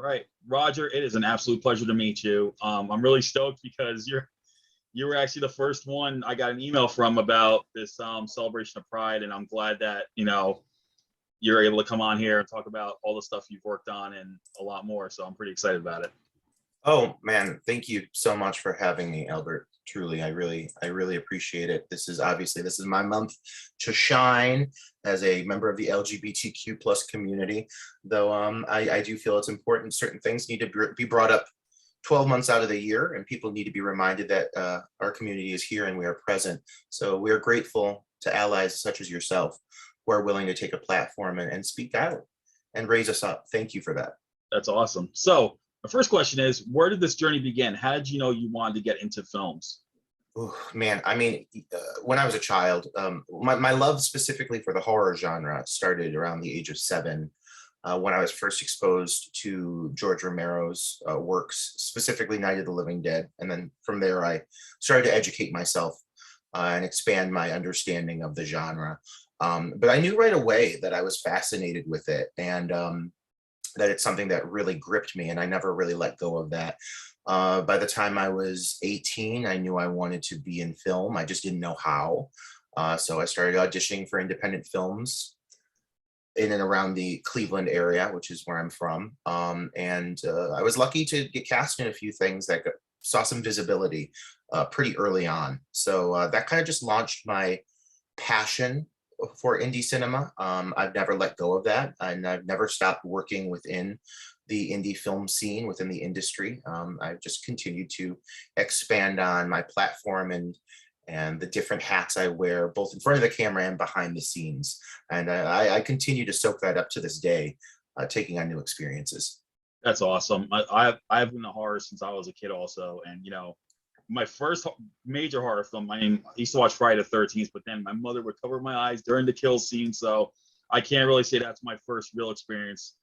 right, Roger, it is an absolute pleasure to meet you. I'm really stoked because you were actually the first one I got an email from about this celebration of Pride, and I'm glad that you're able to come on here and talk about all the stuff you've worked on and a lot more. So I'm pretty excited about it. Oh man, thank you so much for having me, Albert. Truly, I really appreciate it. This is my month to shine as a member of the LGBTQ plus community. Though I do feel it's important. Certain things need to be brought up 12 months out of the year, and people need to be reminded that our community is here and we are present. So we are grateful to allies such as yourself who are willing to take a platform and speak out and raise us up. Thank you for that. That's awesome. So the first question is, where did this journey begin? How did you know you wanted to get into films? Oh, man, I mean, when I was a child, my love specifically for the horror genre started around the age of 7, when I was first exposed to George Romero's works, specifically Night of the Living Dead. And then from there, I started to educate myself and expand my understanding of the genre. But I knew right away that I was fascinated with it, and that it's something that really gripped me, and I never really let go of that. By the time I was 18, I knew I wanted to be in film. I just didn't know how. So I started auditioning for independent films in and around the Cleveland area, which is where I'm from. And I was lucky to get cast in a few things that saw some visibility pretty early on. So that kind of just launched my passion for indie cinema. I've never let go of that, and I've never stopped working within the indie film scene, within the industry. I've just continued to expand on my platform and the different hats I wear, both in front of the camera and behind the scenes. And I continue to soak that up to this day, taking on new experiences. That's awesome. I've been in horror since I was a kid also, and my first major horror film, I used to watch Friday the 13th, but then my mother would cover my eyes during the kill scene, so I can't really say that's my first real experience.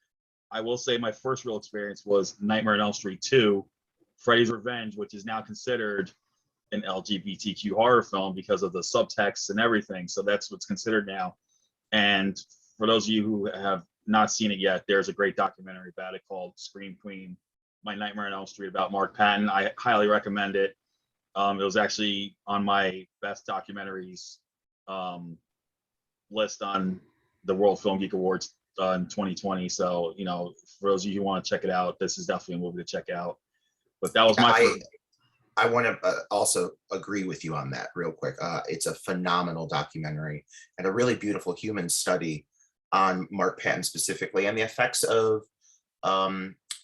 I will say my first real experience was Nightmare on Elm Street 2, Freddy's Revenge, which is now considered an LGBTQ horror film because of the subtext and everything, so that's what's considered now. And for those of you who have not seen it yet, there's a great documentary about it called Scream Queen, My Nightmare on Elm Street, about Mark Patton. I highly recommend it. It was actually on my best documentaries list on the World Film Geek Awards in 2020. So, for those of you who want to check it out, this is definitely a movie to check out. But that was my first. I want to also agree with you on that real quick. It's a phenomenal documentary and a really beautiful human study on Mark Patton specifically, and the effects of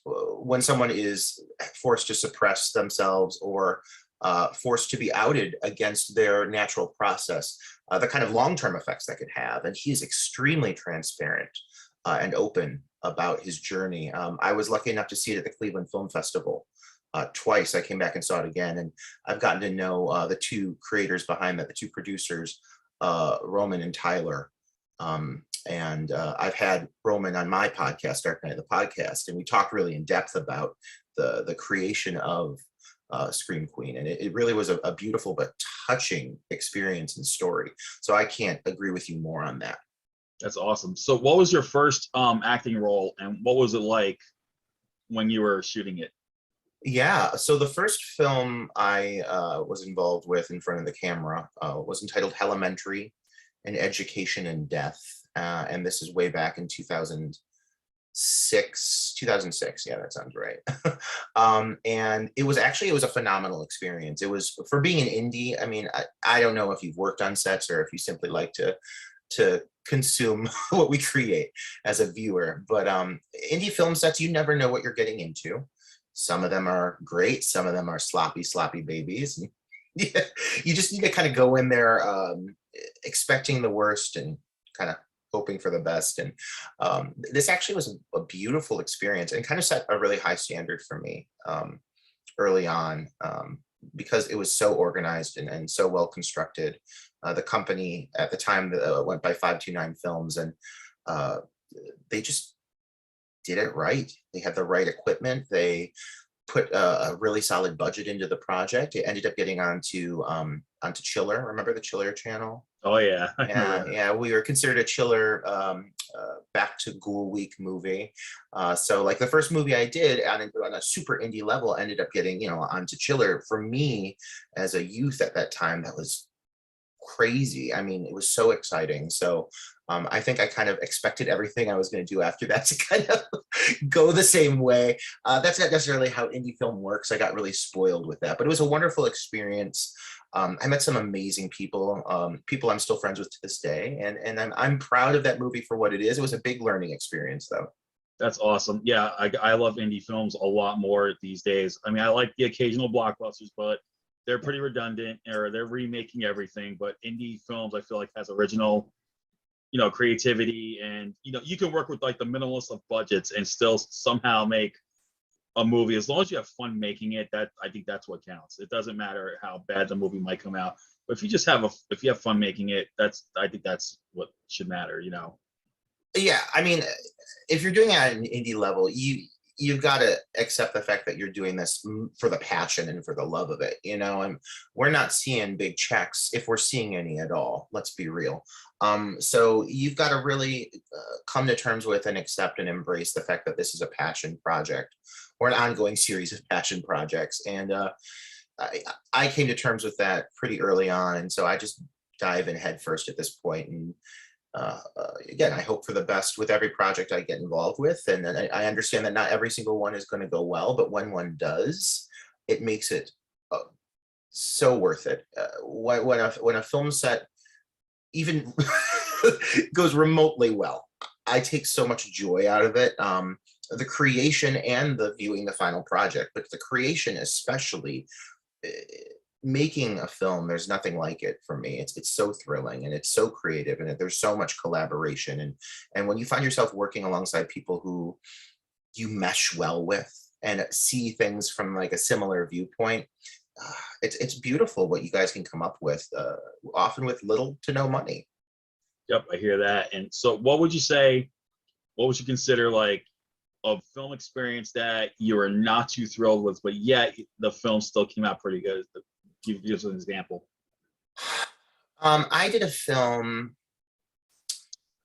when someone is forced to suppress themselves or forced to be outed against their natural process, the kind of long-term effects that could have. And he's extremely transparent and open about his journey. I was lucky enough to see it at the Cleveland Film Festival twice. I came back and saw it again, and I've gotten to know the two creators behind that, the two producers, Roman and Tyler. And I've had Roman on my podcast, Dark Night of the Podcast, and we talked really in depth about the creation of Scream Queen, and it really was a beautiful but touching experience and story. So I can't agree with you more on that. That's awesome. So what was your first acting role, and what was it like when you were shooting it? Yeah, so the first film I was involved with in front of the camera was entitled Elementary, An Education in Death, and this is way back in 2006. Yeah, that sounds right. And it was a phenomenal experience. It was, for being an indie, I mean, I don't know if you've worked on sets or if you simply like to consume what we create as a viewer, but indie film sets, you never know what you're getting into. Some of them are great, some of them are sloppy babies. You just need to kind of go in there expecting the worst and kind of hoping for the best. And this actually was a beautiful experience and kind of set a really high standard for me early on, because it was so organized and so well constructed. The company at the time went by 529 Films, and they just did it right. They had the right equipment. They put a really solid budget into the project. It ended up getting onto Chiller. Remember the Chiller channel? Oh yeah. Yeah, we were considered a Chiller back to Ghoul Week movie. So like the first movie I did on a super indie level ended up getting, you know, onto Chiller. For me as a youth at that time, that was crazy. I mean, it was so exciting. So I think I kind of expected everything I was going to do after that to kind of go the same way. That's not necessarily how indie film works. I got really spoiled with that, but it was a wonderful experience. I met some amazing people, people I'm still friends with to this day, and I'm proud of that movie for what it is. It was a big learning experience, though. That's awesome. Yeah, I love indie films a lot more these days. I mean, I like the occasional blockbusters, but they're pretty redundant, or they're remaking everything. But indie films, I feel like, has original, you know, creativity, and you know, you can work with like the minimalist of budgets and still somehow make a movie as long as you have fun making it. That, I think that's what counts. It doesn't matter how bad the movie might come out, but if you just have if you have fun making it, I think that's what should matter, you know. Yeah, I mean, if you're doing it at an indie level, you've got to accept the fact that you're doing this for the passion and for the love of it, you know. And we're not seeing big checks, if we're seeing any at all, let's be real. So you've got to really come to terms with and accept and embrace the fact that this is a passion project, or an ongoing series of passion projects. And I came to terms with that pretty early on, and so I just dive in head first at this point. And again, I hope for the best with every project I get involved with, and I understand that not every single one is going to go well, but when one does, it makes it so worth it. When a film set even goes remotely well, I take so much joy out of it. The creation and the viewing the final project, but the creation especially. Making a film, there's nothing like it for me. It's so thrilling, and it's so creative, and there's so much collaboration, and when you find yourself working alongside people who you mesh well with and see things from like a similar viewpoint, it's beautiful what you guys can come up with, often with little to no money. Yep, I hear that. And so what would you say, what would you consider like a film experience that you were not too thrilled with, but yet the film still came out pretty good? Give us an example. I did a film.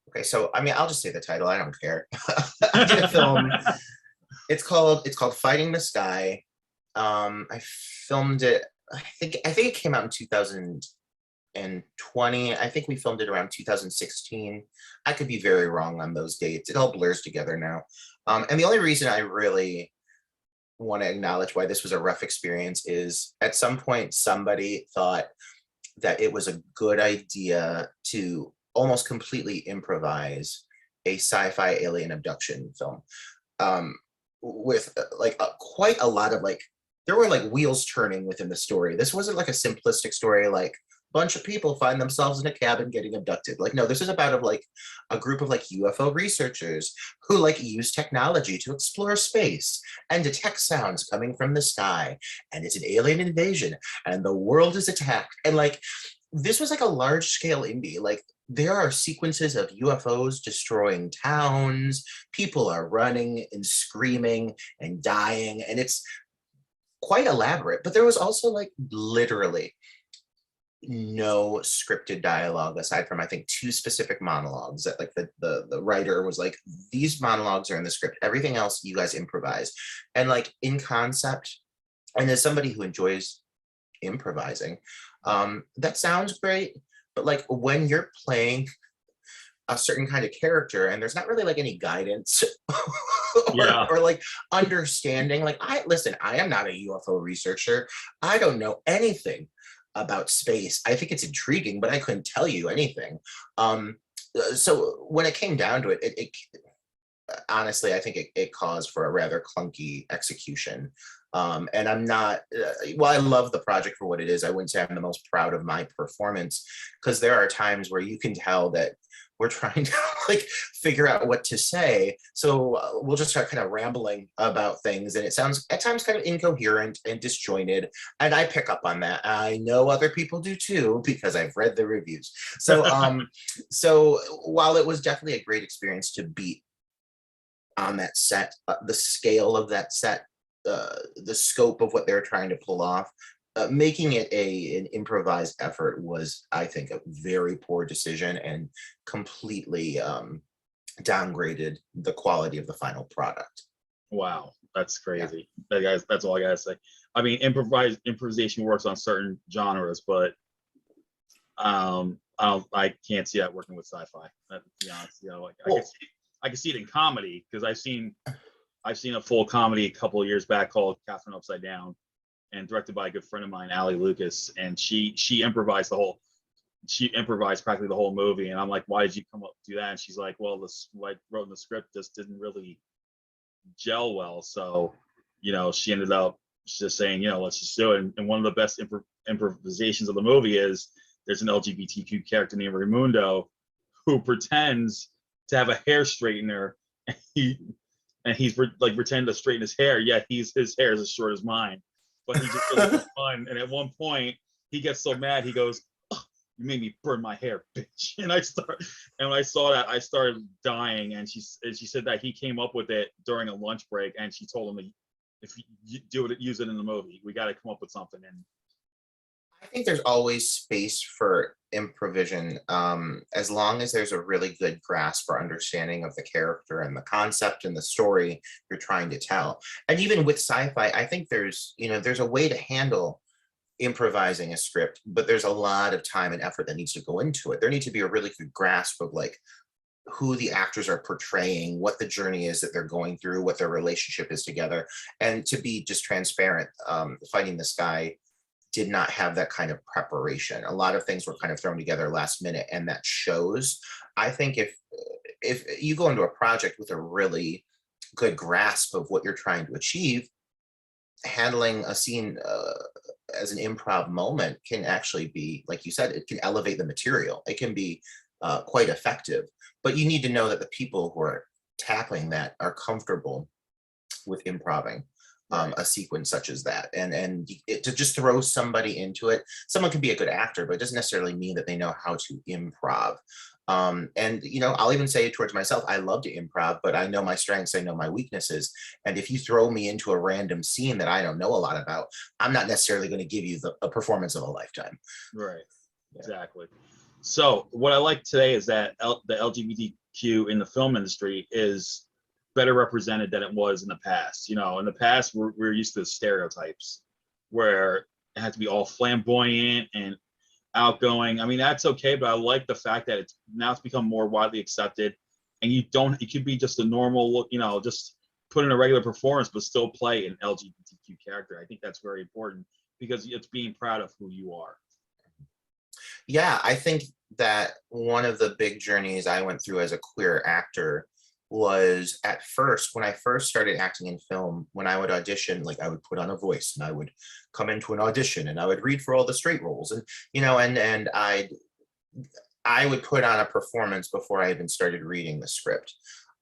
Okay, so I mean, I'll just say the title. I don't care. I did a film. It's called Fighting the Sky. I filmed it. I think it came out in 2020. I think we filmed it around 2016. I could be very wrong on those dates. It all blurs together now. And the only reason I really want to acknowledge why this was a rough experience is at some point somebody thought that it was a good idea to almost completely improvise a sci-fi alien abduction film, with like quite a lot of like, there were like wheels turning within the story. This wasn't like a simplistic story like bunch of people find themselves in a cabin getting abducted. Like, no, this is about like a group of like UFO researchers who like use technology to explore space and detect sounds coming from the sky, and it's an alien invasion and the world is attacked. And like, this was like a large scale indie. Like, there are sequences of UFOs destroying towns, people are running and screaming and dying, and it's quite elaborate. But there was also like literally no scripted dialogue aside from I think 2 specific monologues that like the writer was like, these monologues are in the script, everything else you guys improvise. And like, in concept, and as somebody who enjoys improvising, that sounds great, but like when you're playing a certain kind of character and there's not really like any guidance or like understanding, like, I am not a UFO researcher, I don't know anything about space. I think it's intriguing, but I couldn't tell you anything. So when it came down to it, it honestly, I think it caused for a rather clunky execution. And I'm not, well, I love the project for what it is. I wouldn't say I'm the most proud of my performance, because there are times where you can tell that we're trying to like figure out what to say. So we'll just start kind of rambling about things, and it sounds at times kind of incoherent and disjointed. And I pick up on that. I know other people do too, because I've read the reviews. So, so while it was definitely a great experience to be on that set, the scale of that set, the scope of what they're trying to pull off, making it an improvised effort was, I think, a very poor decision and completely downgraded the quality of the final product. Wow, that's crazy. That guys, that's all I gotta say. I mean, improvisation works on certain genres, but I can't see that working with sci-fi. To be honest, like I can see it in comedy because I've seen a full comedy a couple of years back called Catherine Upside Down, and directed by a good friend of mine, Allie Lucas, and she improvised practically the whole movie, and I'm like, why did you come up to do that? And she's like, well, what I wrote in the script just didn't really gel well, so she ended up just saying, let's just do it. And one of the best improvisations of the movie is there's an LGBTQ character named Raimundo who pretends to have a hair straightener, and he's like pretending to straighten his hair, yet his hair is as short as mine, but he just does it for fun. And at one point he gets so mad, he goes, oh, you made me burn my hair, bitch. And when I saw that, I started dying. And she said that he came up with it during a lunch break, and she told him, if you do it, use it in the movie, we got to come up with something. And I think there's always space for improvisation, as long as there's a really good grasp or understanding of the character and the concept and the story you're trying to tell. And even with sci-fi, I think there's a way to handle improvising a script, but there's a lot of time and effort that needs to go into it. There needs to be a really good grasp of like who the actors are portraying, what the journey is that they're going through, what their relationship is together. And to be just transparent, Fighting the Sky did not have that kind of preparation. A lot of things were kind of thrown together last minute, and that shows. I think if you go into a project with a really good grasp of what you're trying to achieve, handling a scene as an improv moment can actually be, like you said, it can elevate the material. It can be quite effective, but you need to know that the people who are tackling that are comfortable with improving a sequence such as that. And to just throw somebody into it, someone can be a good actor, but it doesn't necessarily mean that they know how to improv. And I'll even say towards myself, I love to improv, but I know my strengths, I know my weaknesses. And if you throw me into a random scene that I don't know a lot about, I'm not necessarily going to give you a performance of a lifetime. Right. Yeah. Exactly. So what I like today is that the LGBTQ in the film industry is better represented than it was in the past. In the past, we're used to stereotypes where it had to be all flamboyant and outgoing. I mean, that's okay, but I like the fact that it's become more widely accepted, and it could be just a normal look, just put in a regular performance, but still play an LGBTQ character. I think that's very important because it's being proud of who you are. Yeah, I think that one of the big journeys I went through as a queer actor was at first, when I first started acting in film, when I would audition, like I would put on a voice and I would come into an audition and I would read for all the straight roles, and and I would put on a performance before I even started reading the script.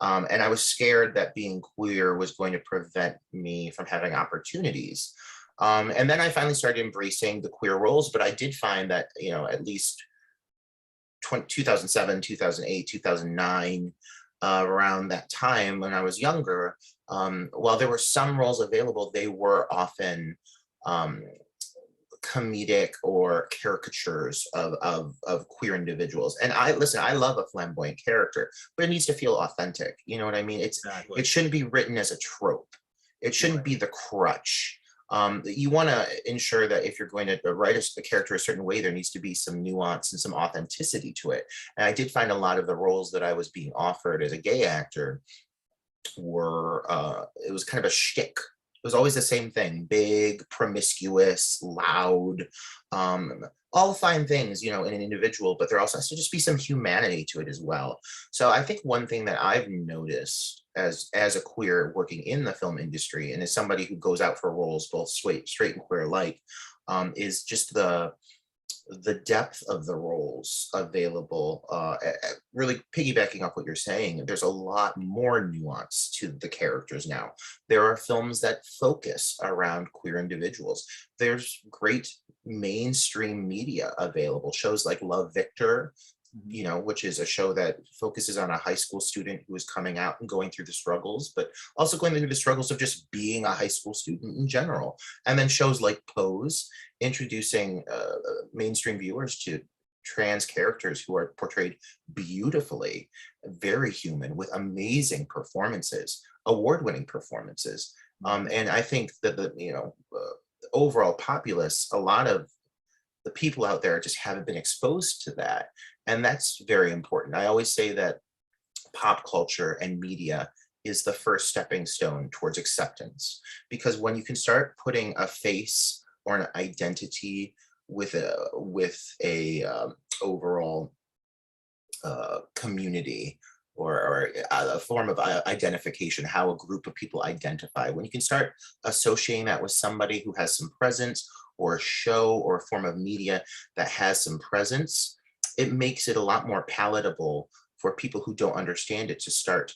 And I was scared that being queer was going to prevent me from having opportunities. And then I finally started embracing the queer roles, but I did find that, at least 2007, 2008, 2009, around that time when I was younger, while there were some roles available, they were often comedic or caricatures of queer individuals. And I love a flamboyant character, but it needs to feel authentic. You know what I mean? Exactly. It shouldn't be written as a trope. It shouldn't be the crutch. You want to ensure that if you're going to write a character a certain way, there needs to be some nuance and some authenticity to it. And I did find a lot of the roles that I was being offered as a gay actor were, it was kind of a shtick. It was always the same thing: big, promiscuous, loud, all fine things, in an individual, but there also has to just be some humanity to it as well. So I think one thing that I've noticed as a queer working in the film industry, and as somebody who goes out for roles both straight and queer alike, is just the depth of the roles available. Really piggybacking off what you're saying, there's a lot more nuance to the characters now. There are films that focus around queer individuals. There's great mainstream media available, shows like Love, Victor, which is a show that focuses on a high school student who is coming out and going through the struggles, but also going through the struggles of just being a high school student in general. And then shows like Pose, introducing mainstream viewers to trans characters who are portrayed beautifully, very human, with amazing performances, award-winning performances. And I think that the overall populace, a lot of the people out there just haven't been exposed to that. And that's very important. I always say that pop culture and media is the first stepping stone towards acceptance, because when you can start putting a face or an identity with a overall community, or a form of identification, how a group of people identify, when you can start associating that with somebody who has some presence, or a show or a form of media that has some presence, it makes it a lot more palatable for people who don't understand it to start,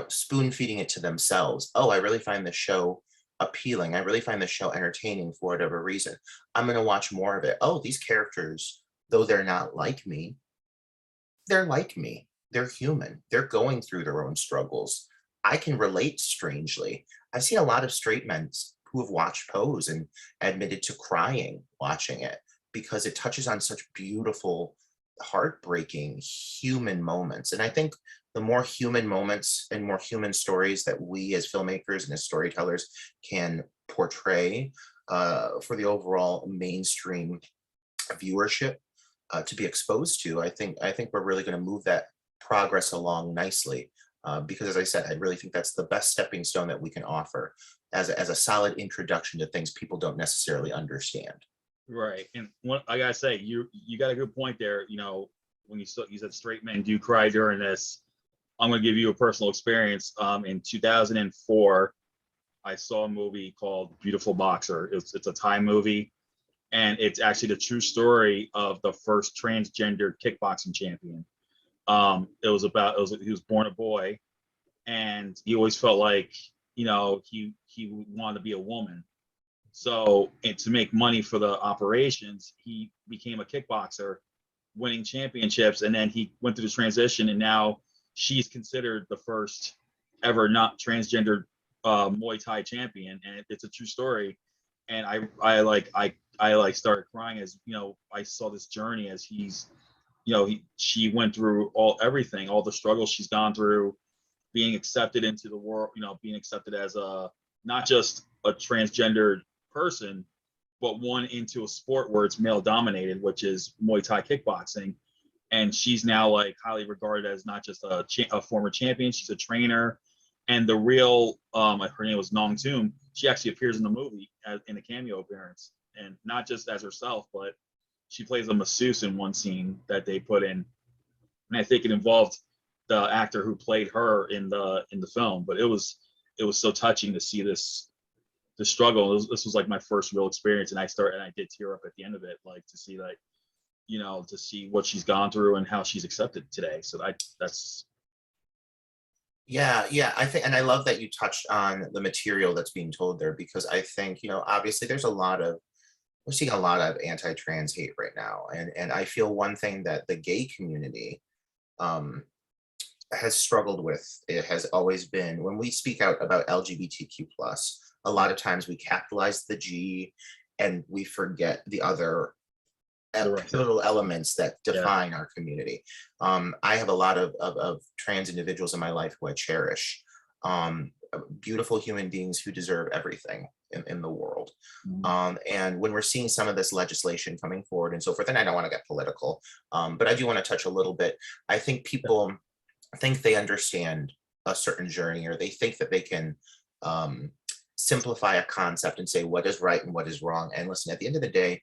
spoon feeding it to themselves. Oh, I really find the show appealing. I really find the show entertaining for whatever reason. I'm going to watch more of it. Oh, these characters, though they're not like me, they're like me. They're human. They're going through their own struggles. I can relate strangely. I've seen a lot of straight men who have watched Pose and admitted to crying watching it, because it touches on such beautiful, heartbreaking human moments. And I think the more human moments and more human stories that we as filmmakers and as storytellers can portray for the overall mainstream viewership to be exposed to, I think we're really going to move that progress along nicely. Because as I said, I really think that's the best stepping stone that we can offer as a solid introduction to things people don't necessarily understand. Right. And what I gotta say, you got a good point there. When you said straight men do cry during this, I'm gonna give you a personal experience. In 2004, I saw a movie called Beautiful Boxer. It's a Thai movie, and it's actually the true story of the first transgender kickboxing champion. He was born a boy, and he always felt like he wanted to be a woman. So, and to make money for the operations, he became a kickboxer, winning championships, and then he went through the transition, and now she's considered the first ever not transgendered Muay Thai champion, and it's a true story. And I started crying as I saw this journey as she went through everything, all the struggles she's gone through, being accepted into the world, being accepted as not just a transgendered person, but one into a sport where it's male dominated, which is Muay Thai kickboxing. And she's now like highly regarded as not just a former champion, she's a trainer. And the real, her name was Nong Toom. She actually appears in the movie in a cameo appearance, and not just as herself, but she plays a masseuse in one scene that they put in. And I think it involved the actor who played her in the film. But it was so touching to see the struggle. This was like my first real experience, and I did tear up at the end of it, like to see to see what she's gone through and how she's accepted today. So that's Yeah, I think, and I love that you touched on the material that's being told there, because I think, obviously we're seeing a lot of anti-trans hate right now. And I feel one thing that the gay community has struggled with, it has always been, when we speak out about LGBTQ plus, a lot of times we capitalize the G and we forget the other pivotal elements that define our community. I have a lot of trans individuals in my life who I cherish, beautiful human beings who deserve everything in the world. And when we're seeing some of this legislation coming forward and so forth, and I don't want to get political, but I do want to touch a little bit. I think people think they understand a certain journey, or they think that they can simplify a concept and say what is right and what is wrong. And listen, at the end of the day,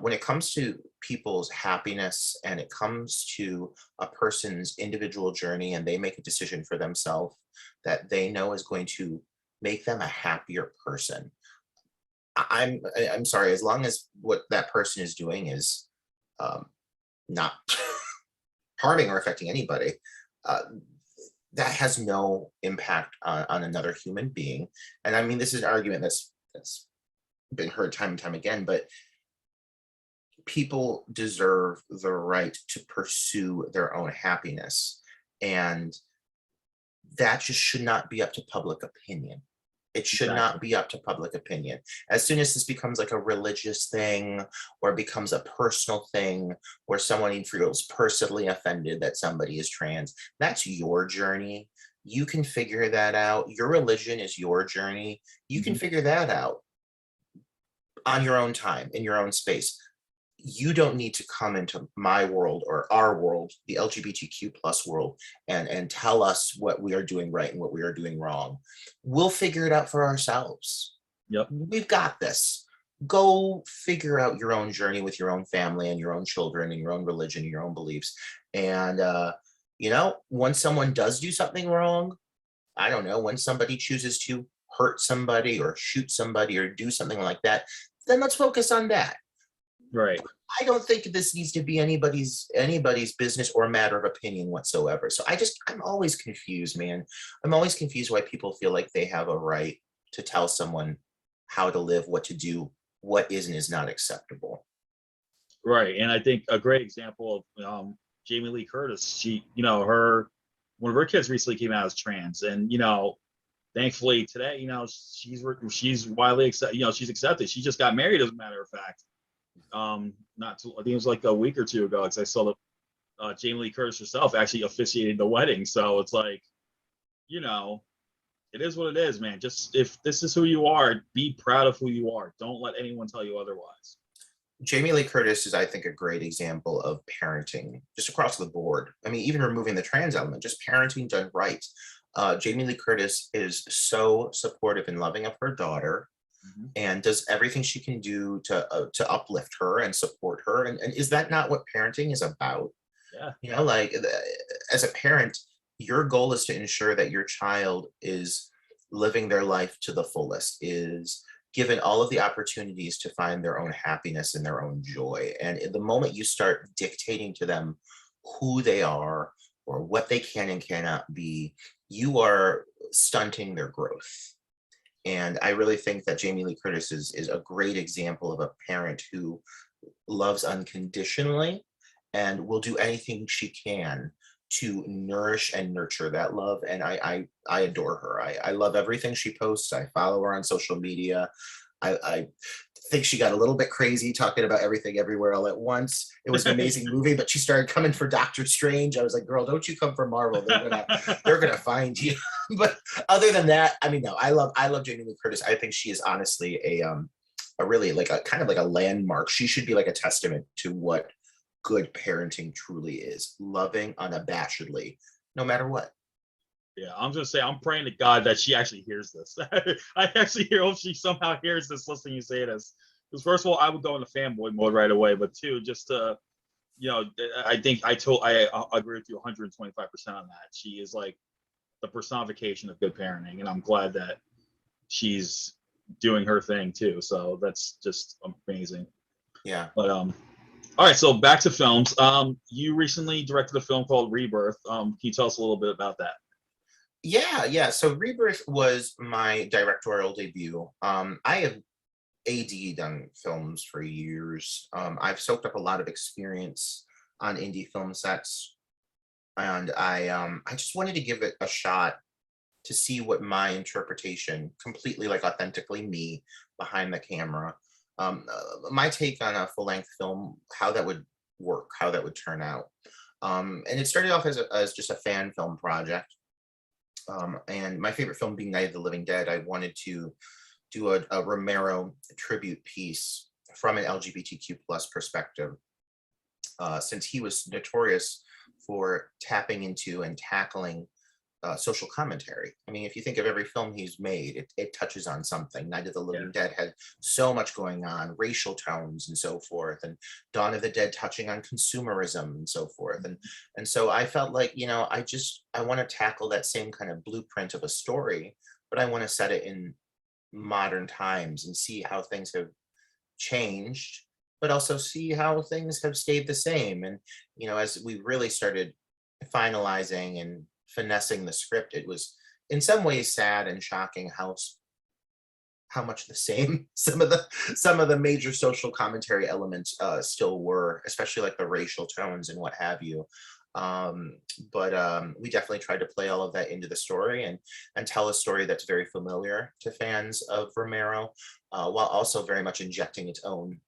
when it comes to people's happiness and it comes to a person's individual journey, and they make a decision for themselves that they know is going to make them a happier person, I'm sorry, as long as what that person is doing is not harming or affecting anybody, that has no impact on another human being. And I mean, this is an argument that's been heard time and time again, but people deserve the right to pursue their own happiness, and that just should not be up to public opinion. It should Exactly. not be up to public opinion. As soon as this becomes like a religious thing or becomes a personal thing where someone feels personally offended that somebody is trans, that's your journey. You can figure that out. Your religion is your journey. You can Mhm. figure that out on your own time, in your own space. You don't need to come into my world or our world, the LGBTQ plus world, and tell us what we are doing right and what we are doing wrong. We'll figure it out for ourselves. Yep. We've got this. Go figure out your own journey with your own family and your own children and your own religion, your own beliefs. And when someone does do something wrong, I don't know, when somebody chooses to hurt somebody or shoot somebody or do something like that, then let's focus on that. Right. I don't think this needs to be anybody's business or matter of opinion whatsoever. So I'm always confused, man. I'm always confused why people feel like they have a right to tell someone how to live, what to do, what is and is not acceptable. Right. And I think a great example of Jamie Lee Curtis, she, one of her kids recently came out as trans, and thankfully today, she's widely accepted. She's accepted. She just got married, as a matter of fact. Not too, I think it was like a week or two ago, because I saw that Jamie Lee Curtis herself actually officiated the wedding. So it's like, it is what it is, man. Just, if this is who you are, be proud of who you are. Don't let anyone tell you otherwise. Jamie Lee Curtis is, I think, a great example of parenting just across the board. I mean, even removing the trans element, just parenting done right. Jamie Lee Curtis is so supportive and loving of her daughter, Mhm. and does everything she can do to uplift her and support her. And is that not what parenting is about? Yeah. As a parent, your goal is to ensure that your child is living their life to the fullest, is given all of the opportunities to find their own happiness and their own joy. And the moment you start dictating to them who they are or what they can and cannot be, you are stunting their growth. And I really think that Jamie Lee Curtis is a great example of a parent who loves unconditionally and will do anything she can to nourish and nurture that love. And I adore her. I love everything she posts. I follow her on social media. I think she got a little bit crazy talking about everything everywhere all at once. It was an amazing movie, but she started coming for Doctor Strange. I was like, girl, don't you come for Marvel. They're gonna find you. But other than that, I mean, no, I love Jamie Lee Curtis. I think she is honestly a really like a kind of like a landmark. She should be like a testament to what good parenting truly is. Loving unabashedly, no matter what. Yeah, I'm just saying, I'm praying to God that she actually hears this. I actually hope she somehow hears this, listening you say this. Because first of all, I would go into fanboy mode right away, but two, just to, I think I agree with you 125% on that. She is like the personification of good parenting, and I'm glad that she's doing her thing too. So that's just amazing. Yeah. But all right, so back to films. You recently directed a film called Rebirth. Can you tell us a little bit about that? Yeah. So Rebirth was my directorial debut. I have AD'd on films for years. I've soaked up a lot of experience on indie film sets, and I just wanted to give it a shot to see what my interpretation, completely like authentically me behind the camera, my take on a full length film, how that would work, how that would turn out. And it started off as just a fan film project. And my favorite film being Night of the Living Dead, I wanted to do a Romero tribute piece from an LGBTQ plus perspective, since he was notorious for tapping into and tackling social commentary. I mean, if you think of every film he's made, it touches on something. Night of the Living Dead had so much going on, racial tones and so forth, and Dawn of the Dead touching on consumerism and so forth. And so I felt like, I want to tackle that same kind of blueprint of a story, but I want to set it in modern times and see how things have changed, but also see how things have stayed the same. And, as we really started finalizing and finessing the script, it was in some ways sad and shocking how much the same some of the major social commentary elements still were, especially like the racial tones and what have you. But we definitely tried to play all of that into the story and tell a story that's very familiar to fans of Romero, while also very much injecting its own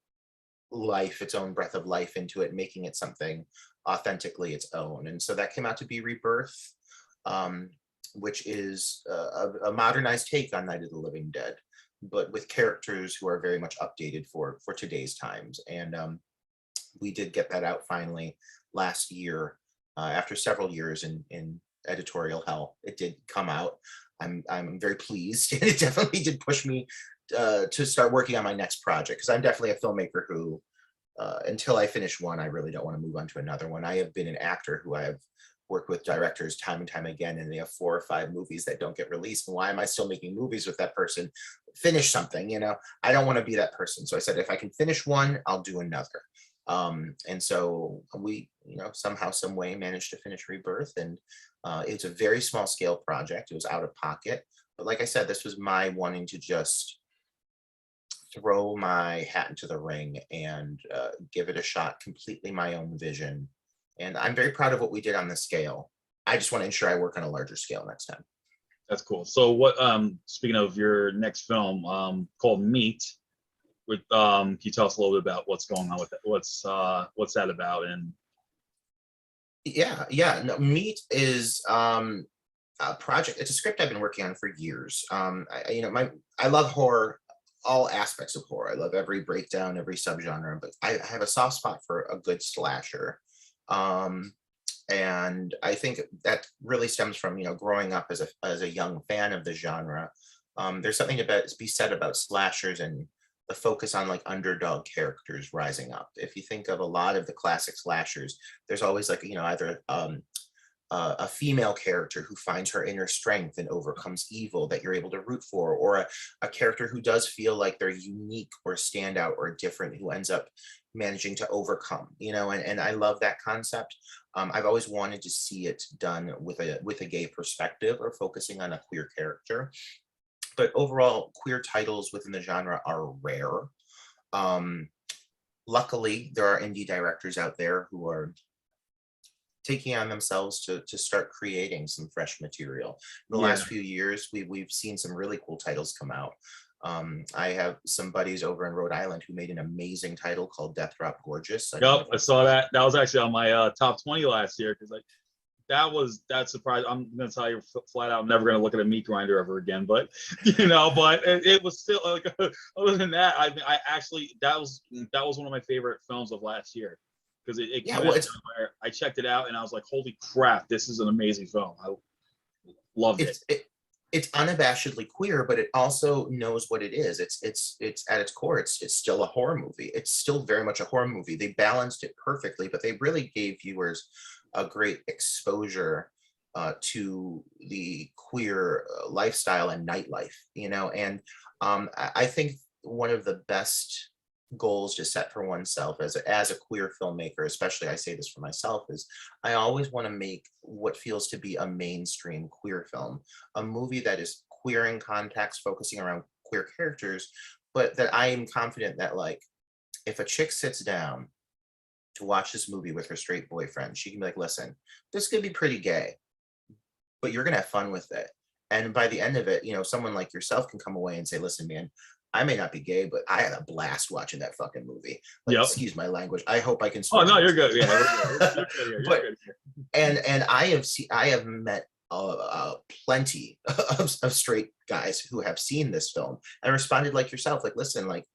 life, its own breath of life into it, making it something authentically its own. And so that came out to be Rebirth, um, which is a modernized take on Night of the Living Dead, but with characters who are very much updated for today's times. And we did get that out finally last year, after several years in editorial hell. It did come out. I'm very pleased. It definitely did push me to start working on my next project, because I'm definitely a filmmaker who, until I finish one, I really don't want to move on to another one. I have been an actor who I have worked with directors time and time again, and they have 4 or 5 movies that don't get released. And why am I still making movies with that person? Finish something, you know? I don't want to be that person. So I said, if I can finish one, I'll do another. And so we, somehow, some way managed to finish Rebirth, and it's a very small scale project. It was out of pocket, but like I said, this was my wanting to just throw my hat into the ring and give it a shot, completely my own vision. And I'm very proud of what we did on the scale. I just want to ensure I work on a larger scale next time. That's cool. So what, speaking of your next film, called Meat, with can you tell us a little bit about what's going on with it? What's that about? And No, Meat is a project. It's a script I've been working on for years. I love horror, all aspects of horror. I love every breakdown, every subgenre, but I have a soft spot for a good slasher. And I think that really stems from, growing up as a young fan of the genre. There's something to be said about slashers and the focus on like underdog characters rising up. If you think of a lot of the classic slashers, there's always like, either a female character who finds her inner strength and overcomes evil that you're able to root for, or a character who does feel like they're unique or standout or different, who ends up managing to overcome, and I love that concept. I've always wanted to see it done with a gay perspective, or focusing on a queer character. But overall, queer titles within the genre are rare. Luckily, there are indie directors out there who are taking on themselves to start creating some fresh material. In the last few years, we've seen some really cool titles come out. I have some buddies over in Rhode Island who made an amazing title called Death Drop Gorgeous. Yep, I saw that. That was actually on my top 20 last year, because that surprised. I'm gonna tell you flat out, I'm never gonna look at a meat grinder ever again. But but it was still like, other than that, I actually, that was one of my favorite films of last year, because it came out where I checked it out and I was like, holy crap, this is an amazing film. I loved it. It's unabashedly queer, but it also knows what it is. It's at its core, it's still a horror movie. It's still very much a horror movie. They balanced it perfectly, but they really gave viewers a great exposure to the queer lifestyle and nightlife, and I think one of the best goals to set for oneself as a queer filmmaker, especially I say this for myself, is I always want to make what feels to be a mainstream queer film, a movie that is queer in context, focusing around queer characters, but that I am confident that, like, if a chick sits down to watch this movie with her straight boyfriend, she can be like, listen, this could be pretty gay, but you're gonna have fun with it. And by the end of it, someone like yourself can come away and say, listen, man, I may not be gay, but I had a blast watching that fucking movie. Like, excuse my language. I hope I can. Oh no, you're good. Yeah, but and I have met plenty of straight guys who have seen this film and responded like yourself, like, listen, like,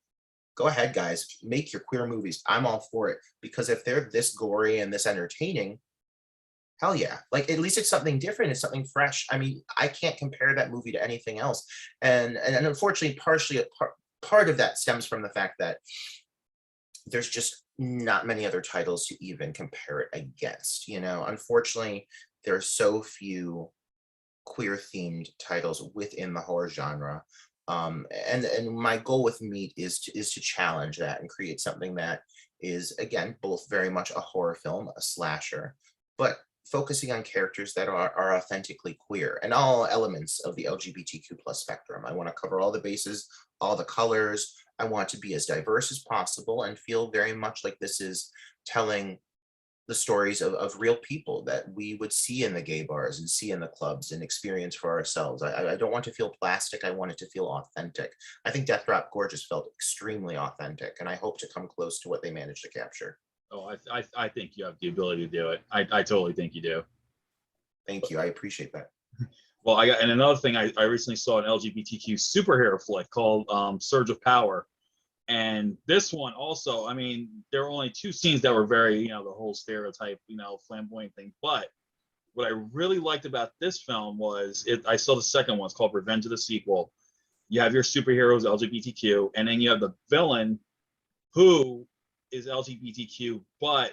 go ahead, guys, make your queer movies. I'm all for it, because if they're this gory and this entertaining, hell yeah. Like, at least it's something different. It's something fresh. I mean, I can't compare that movie to anything else. And unfortunately, part of that stems from the fact that there's just not many other titles to even compare it against. Unfortunately, there are so few queer themed titles within the horror genre. And my goal with Meat is to challenge that and create something that is, again, both very much a horror film, a slasher, but focusing on characters that are authentically queer and all elements of the LGBTQ plus spectrum. I want to cover all the bases, all the colors. I want to be as diverse as possible and feel very much like this is telling the stories of real people that we would see in the gay bars and see in the clubs and experience for ourselves. I don't want to feel plastic. I want it to feel authentic. I think Death Drop Gorgeous felt extremely authentic, and I hope to come close to what they managed to capture. Oh, I think you have the ability to do it. I totally think you do. Thank you. I appreciate that. Well, and another thing, I recently saw an LGBTQ superhero flick called Surge of Power. And this one also, I mean, there were only 2 scenes that were very, you know, the whole stereotype, you know, flamboyant thing. But what I really liked about this film was I saw the second one. It's called Revenge of the Sequel. You have your superheroes, LGBTQ, and then you have the villain who is LGBTQ, but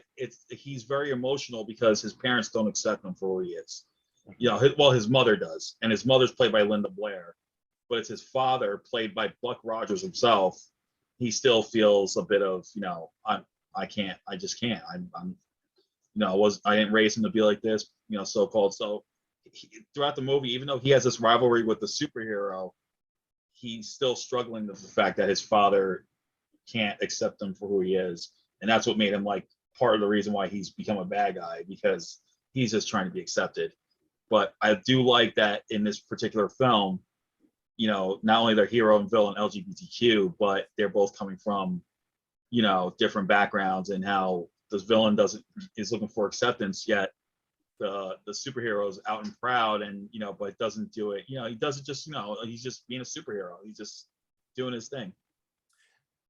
he's very emotional because his parents don't accept him for who he is. You know, his mother does, and his mother's played by Linda Blair, but it's his father, played by Buck Rogers himself. He still feels a bit of, you know, I just can't. I'm you know, I didn't raise him to be like this, you know, so-called. So throughout the movie, even though he has this rivalry with the superhero, he's still struggling with the fact that his father can't accept him for who he is. And that's what made him, like, part of the reason why he's become a bad guy, because he's just trying to be accepted. But I do like that in this particular film, you know, not only their hero and villain LGBTQ, but they're both coming from, you know, different backgrounds, and how this villain is looking for acceptance, yet the superhero is out and proud, and, you know, but doesn't do it, you know, he doesn't just, you know, he's just being a superhero. He's just doing his thing.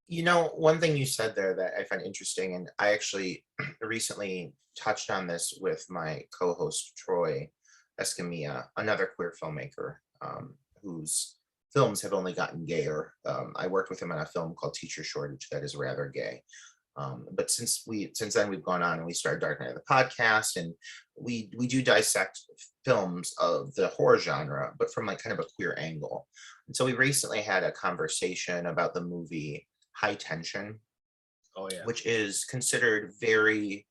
You know, one thing you said there that I find interesting, and I actually recently touched on this with my co-host Troy Escambia, another queer filmmaker, whose films have only gotten gayer. I worked with him on a film called Teacher Shortage that is rather gay. But since then we've gone on and we started Dark Night of the podcast, and we do dissect films of the horror genre, but from, like, kind of a queer angle. And so we recently had a conversation about the movie High Tension. Oh yeah. Which is considered very,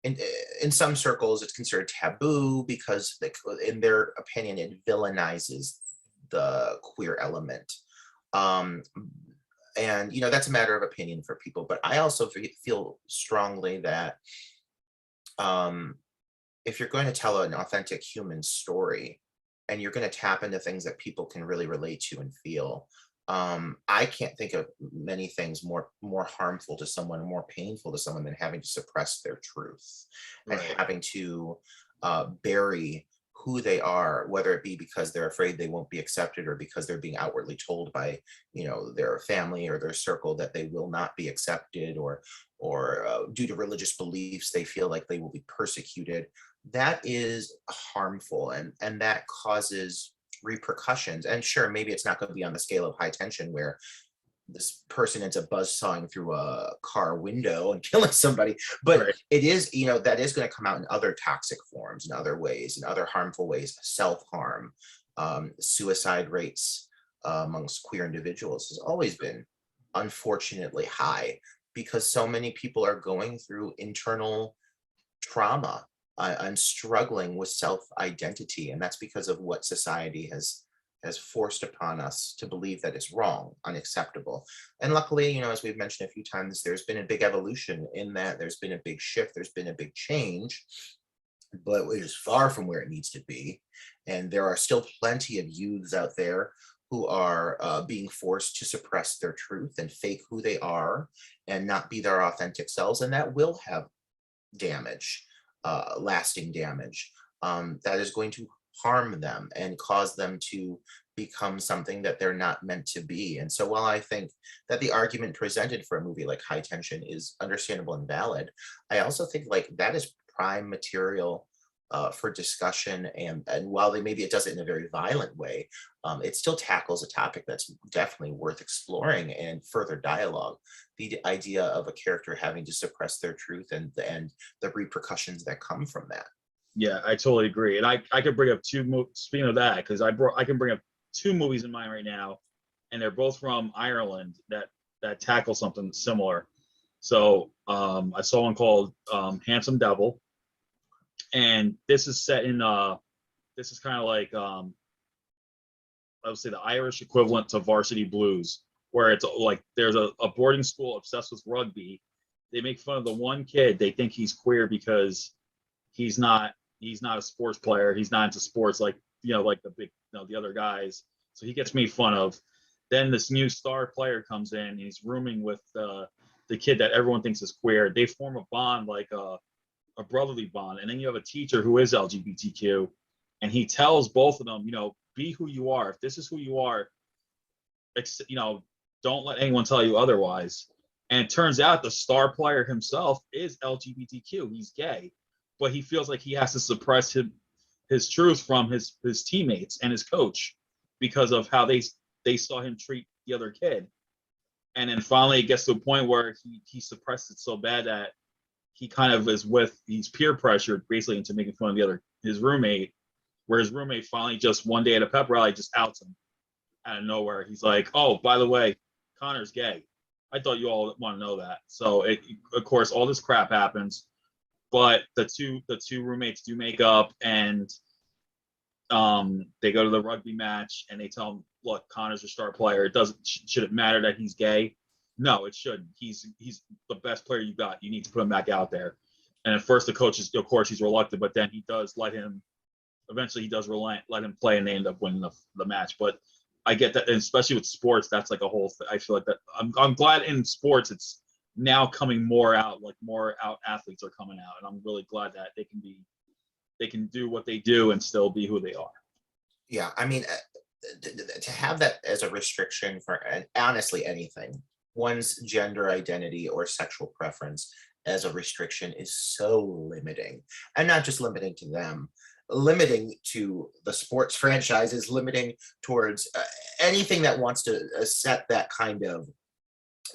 in some circles, it's considered taboo because, like, in their opinion, it villainizes the queer element. And, you know, that's a matter of opinion for people. But I also feel strongly that if you're going to tell an authentic human story, and you're going to tap into things that people can really relate to and feel, I can't think of many things more harmful to someone, more painful to someone, than having to suppress their truth, and having to bury who they are, whether it be because they're afraid they won't be accepted, or because they're being outwardly told by, you know, their family or their circle that they will not be accepted, or due to religious beliefs they feel like they will be persecuted. That is harmful, and that causes repercussions. And sure, maybe it's not going to be on the scale of High Tension, where this person ends up buzzsawing through a car window and killing somebody, but it is, you know, that is going to come out in other toxic forms, in other ways, in other harmful ways. Self-harm, suicide rates amongst queer individuals has always been, unfortunately, high, because so many people are going through internal trauma and struggling with self-identity, and that's because of what society has forced upon us to believe that it's wrong, unacceptable. And luckily, you know, as we've mentioned a few times, there's been a big evolution in that. There's been a big shift, there's been a big change, but it is far from where it needs to be. And there are still plenty of youths out there who are being forced to suppress their truth and fake who they are and not be their authentic selves, and that will have damage, lasting damage, that is going to harm them and cause them to become something that they're not meant to be. And so while I think that the argument presented for a movie like High Tension is understandable and valid, I also think, like, that is prime material for discussion. And while maybe it does it in a very violent way, it still tackles a topic that's definitely worth exploring and further dialogue. The idea of a character having to suppress their truth and the repercussions that come from that. Yeah, I totally agree. And I could bring up speaking of that, because I can bring up 2 movies in mind right now, and they're both from Ireland that tackle something similar. So I saw one called Handsome Devil, and this is set in this is kind of like I would say the Irish equivalent to Varsity Blues, where it's like there's a boarding school obsessed with rugby, they make fun of the one kid. They think he's queer because he's not a sports player. He's not into sports like like the big the other guys. So he gets made fun of. Then this new star player comes in. And he's rooming with the kid that everyone thinks is queer. They form a bond like a brotherly bond. And then you have a teacher who is LGBTQ, and he tells both of them, be who you are. If this is who you are, don't let anyone tell you otherwise. And it turns out the star player himself is LGBTQ. He's gay, but he feels like he has to suppress his truth from his teammates and his coach because of how they saw him treat the other kid. And then finally it gets to a point where he suppressed it so bad that he kind of he's peer pressured basically into making fun of his roommate, where his roommate finally just one day at a pep rally just outs him out of nowhere. He's like, oh, by the way, Connor's gay. I thought you all want to know that. So of course, all this crap happens, but the two roommates do make up, and they go to the rugby match, and they tell him, look, Connor's your star player. Should it matter that he's gay? No, it shouldn't. He's the best player you got. You need to put him back out there. And at first the coach of course, he's reluctant, but then he does let him let him play, and they end up winning the match. But I get that, and especially with sports, that's like a whole thing. I feel like that I'm glad in sports it's now coming more out, like more out athletes are coming out, and I'm really glad that they can do what they do and still be who they are. Yeah, I mean, to have that as a restriction for honestly anything, one's gender identity or sexual preference as a restriction is so limiting, and not just limiting to them, limiting to the sports franchises, limiting towards anything that wants to set that kind of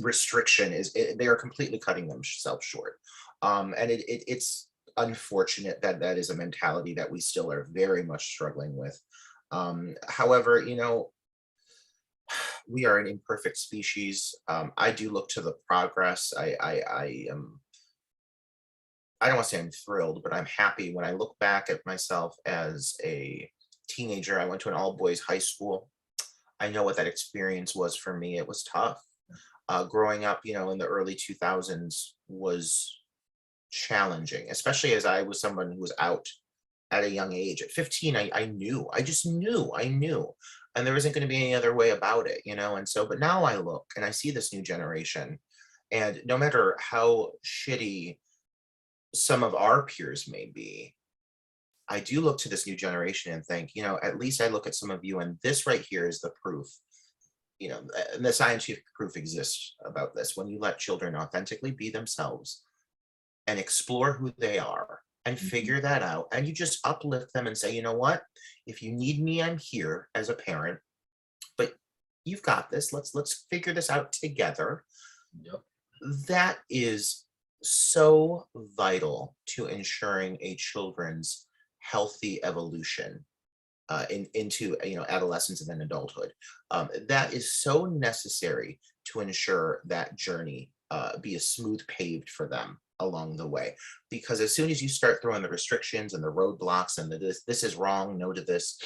restriction. They are completely cutting themselves short. And it's unfortunate that that is a mentality that we still are very much struggling with. However, we are an imperfect species. I do look to the progress. I don't want to say I'm thrilled, but I'm happy when I look back at myself as a teenager. I went to an all-boys high school. I know what that experience was for me. It was tough. Growing up, in the early 2000s was challenging, especially as I was someone who was out at a young age. At 15, I just knew, and there isn't going to be any other way about it, and so, but now I look and I see this new generation, and no matter how shitty some of our peers may be, I do look to this new generation and think, at least I look at some of you, and this right here is the proof, and the scientific proof exists about this. When you let children authentically be themselves and explore who they are and figure that out, and you just uplift them and say, you know what, if you need me, I'm here as a parent, but you've got this, let's figure this out together. Yep. That is so vital to ensuring a children's healthy evolution into adolescence and then adulthood. That is so necessary to ensure that journey be a smooth paved for them along the way, because as soon as you start throwing the restrictions and the roadblocks and this is wrong, no to this,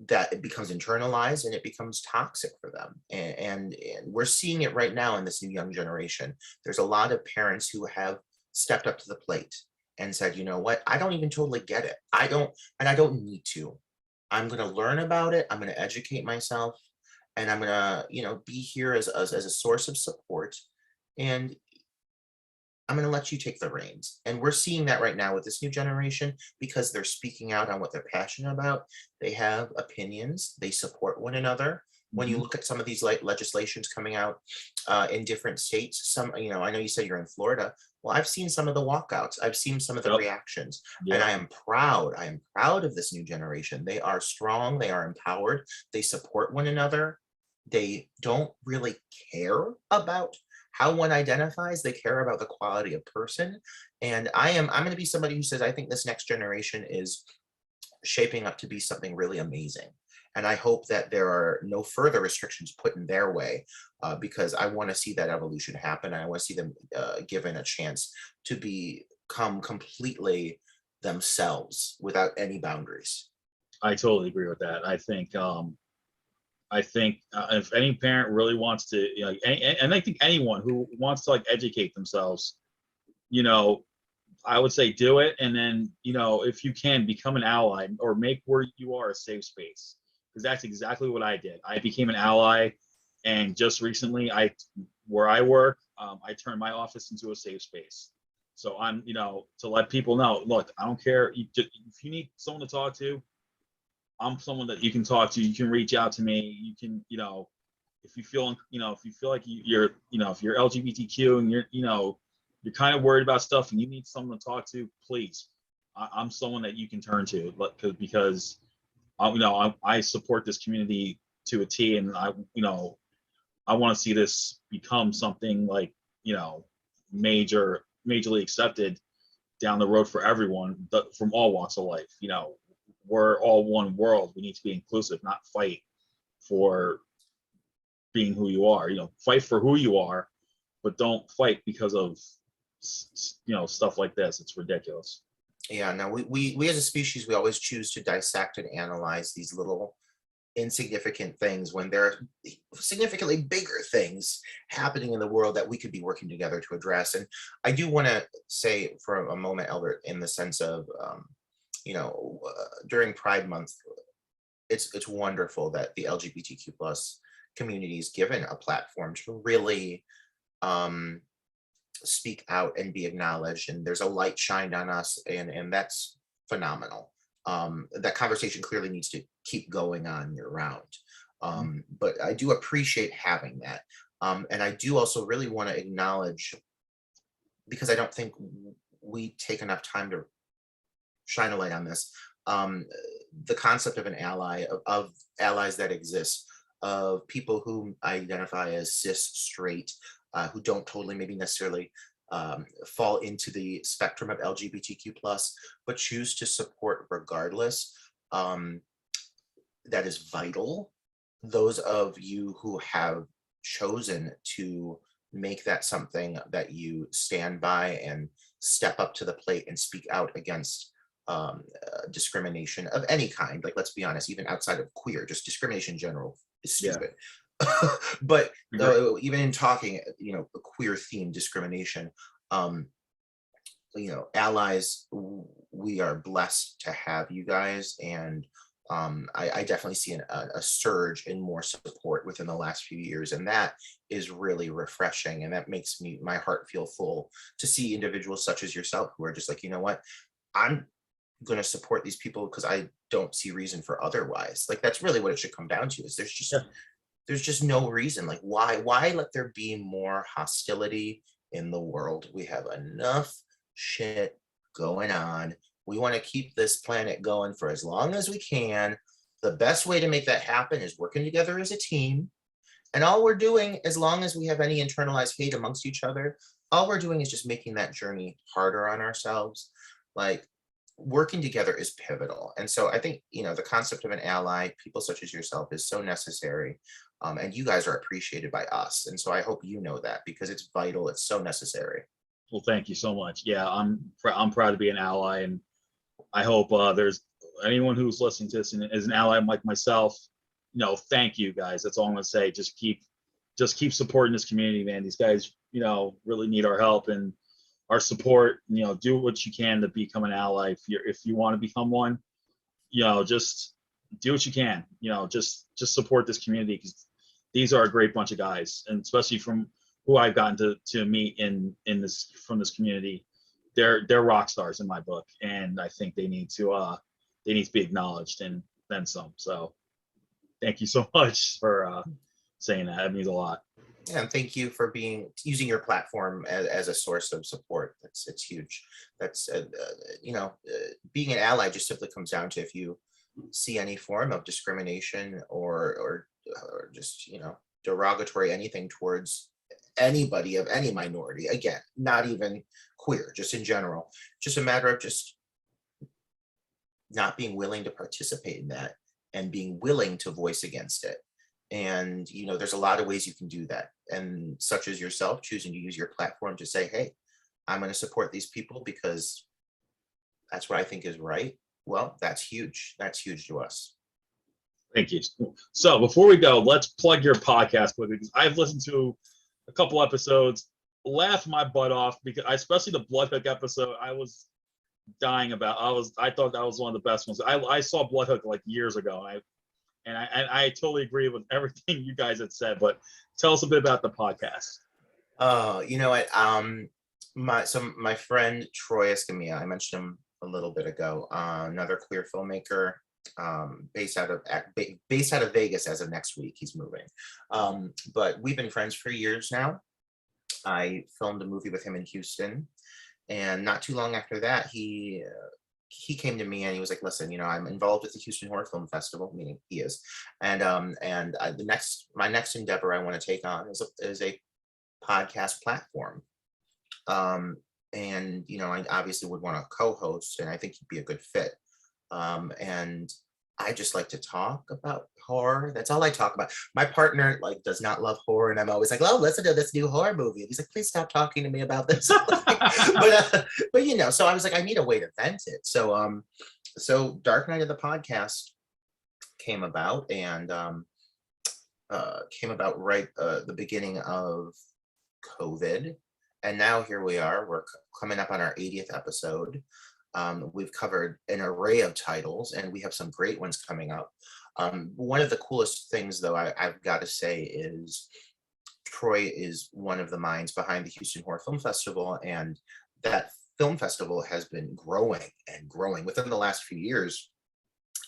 that it becomes internalized and it becomes toxic for them. And we're seeing it right now in this new young generation. There's a lot of parents who have stepped up to the plate and said, you know what, I don't even totally get it. I don't need to. I'm going to learn about it. I'm going to educate myself, and I'm going to, be here as a source of support. And I'm going to let you take the reins. And we're seeing that right now with this new generation, because they're speaking out on what they're passionate about. They have opinions. They support one another. When you look at some of these legislations coming out in different states, I know you said you're in Florida. Well, I've seen some of the walkouts. I've seen some of the reactions, and I am proud. I am proud of this new generation. They are strong. They are empowered. They support one another. They don't really care about how one identifies. They care about the quality of person. And I'm going to be somebody who says, I think this next generation is shaping up to be something really amazing. And I hope that there are no further restrictions put in their way, because I want to see that evolution happen. And I want to see them given a chance to become completely themselves without any boundaries. I totally agree with that. I think I think if any parent really wants to, you know, and I think anyone who wants to like educate themselves, you know, I would say do it. And then, you know, if you can, become an ally or make where you are a safe space. Because that's exactly what I did. I became an ally. And just recently, where I work, I turned my office into a safe space. So I'm, you know, to let people know, look, I don't care. If you need someone to talk to, I'm someone that you can talk to. You can reach out to me. You can, you know, if you feel, you know, if you feel like you're, you know, if you're LGBTQ and you're, you know, you're kind of worried about stuff and you need someone to talk to, please, I'm someone that you can turn to, because you know, I support this community to a T, and you know, I want to see this become something like, you know, majorly accepted down the road for everyone from all walks of life. You know, we're all one world. We need to be inclusive, not fight for being who you are. You know, fight for who you are, but don't fight because of, you know, stuff like this. It's ridiculous. Yeah, no, we as a species, we always choose to dissect and analyze these little insignificant things when there are significantly bigger things happening in the world that we could be working together to address. And I do want to say for a moment, Albert, in the sense of, you know, during Pride Month, it's wonderful that the LGBTQ plus community is given a platform to really speak out and be acknowledged, and there's a light shined on us, and that's phenomenal. That conversation clearly needs to keep going on year round. But I do appreciate having that. And I do also really want to acknowledge, because I don't think we take enough time to shine a light on this, the concept of an ally, of allies that exist, of people who identify as cis straight, who don't totally maybe necessarily fall into the spectrum of LGBTQ plus, but choose to support regardless. That is vital. Those of you who have chosen to make that something that you stand by and step up to the plate and speak out against discrimination of any kind, like, let's be honest, even outside of queer, just discrimination in general is stupid. But even in talking, you know, queer themed discrimination, you know, allies, we are blessed to have you guys. And I definitely see a surge in more support within the last few years, and that is really refreshing, and that makes my heart feel full to see individuals such as yourself who are just like, you know what, I'm going to support these people because I don't see reason for otherwise. Like, that's really what it should come down to, is there's just no reason. Like, why let there be more hostility in the world? We have enough shit going on. We want to keep this planet going for as long as we can. The best way to make that happen is working together as a team. And all we're doing, as long as we have any internalized hate amongst each other, all we're doing is just making that journey harder on ourselves. Like, working together is pivotal. And so I think, you know, the concept of an ally, people such as yourself, is so necessary. And you guys are appreciated by us. And so I hope you know that, because it's vital. It's so necessary. Well, thank you so much. Yeah, I'm proud to be an ally, and I hope there's anyone who's listening to this and is an ally like myself. You know, thank you guys. That's all I'm gonna say. Just keep supporting this community, man. These guys, you know, really need our help and our support. You know, do what you can to become an ally. If you want to become one, you know, just do what you can. You know, just support this community, because these are a great bunch of guys, and especially from who I've gotten to meet in this, from this community. They're rock stars in my book, and I think they need to be acknowledged and then some. So thank you so much for saying that. It means a lot. Yeah, and thank you for using your platform as a source of support. It's huge. That's you know, being an ally just simply comes down to, if you see any form of discrimination or just, you know, derogatory anything towards anybody of any minority, again, not even queer, just in general, just a matter of just not being willing to participate in that and being willing to voice against it. And, you know, there's a lot of ways you can do that. And such as yourself choosing to use your platform to say, hey, I'm going to support these people because that's what I think is right. Well, that's huge. That's huge to us. Thank you. So before we go, let's plug your podcast quickly, because I've listened to a couple episodes, laughed my butt off, because especially the Bloodhook episode, I was dying about. I thought that was one of the best ones. I saw Bloodhook like years ago, and I totally agree with everything you guys had said. But tell us a bit about the podcast. You know what? My friend Troy Escambia, I mentioned him a little bit ago. Another queer filmmaker, based out of Vegas. As of next week, he's moving. But we've been friends for years now. I filmed a movie with him in Houston, and not too long after that, he came to me and he was like, "Listen, I'm involved with the Houston Horror Film Festival," meaning he is, and my next endeavor I want to take on is a podcast platform. And I obviously would want to co-host, and I think he'd be a good fit. And I just like to talk about horror. That's all I talk about. My partner does not love horror, and I'm always like, "Oh, listen to this new horror movie." And he's like, "Please stop talking to me about this." but so I was like, I need a way to vent it. So Dark Night of the Podcast came about, and came about right the beginning of COVID. And now here we are. We're coming up on our 80th episode. We've covered an array of titles, and we have some great ones coming up. One of the coolest things, though, I've got to say, is Troy is one of the minds behind the Houston Horror Film Festival, and that film festival has been growing and growing. Within the last few years,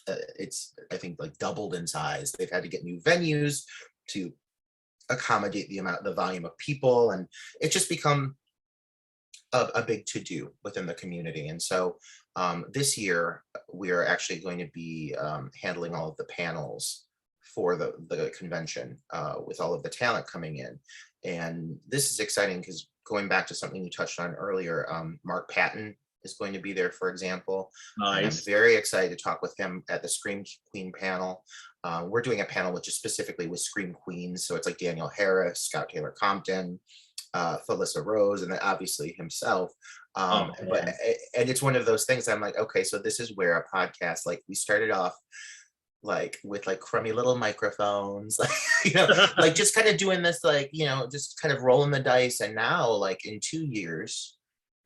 it's, I think, doubled in size. They've had to get new venues to accommodate the volume of people, and it's just become a big to-do within the community. And so this year we are actually going to be handling all of the panels for the convention, with all of the talent coming in. And this is exciting because, going back to something you touched on earlier, Mark Patton is going to be there, for example. Nice. And I'm very excited to talk with him at the Scream Queen panel. We're doing a panel which is specifically with Scream Queens. So it's like Danielle Harris, Scout Taylor Compton, Felissa Rose, and then obviously himself. And it's one of those things I'm like, okay, so this is where a podcast, we started off with crummy little microphones, just kind of doing this, just kind of rolling the dice. And now, in 2 years,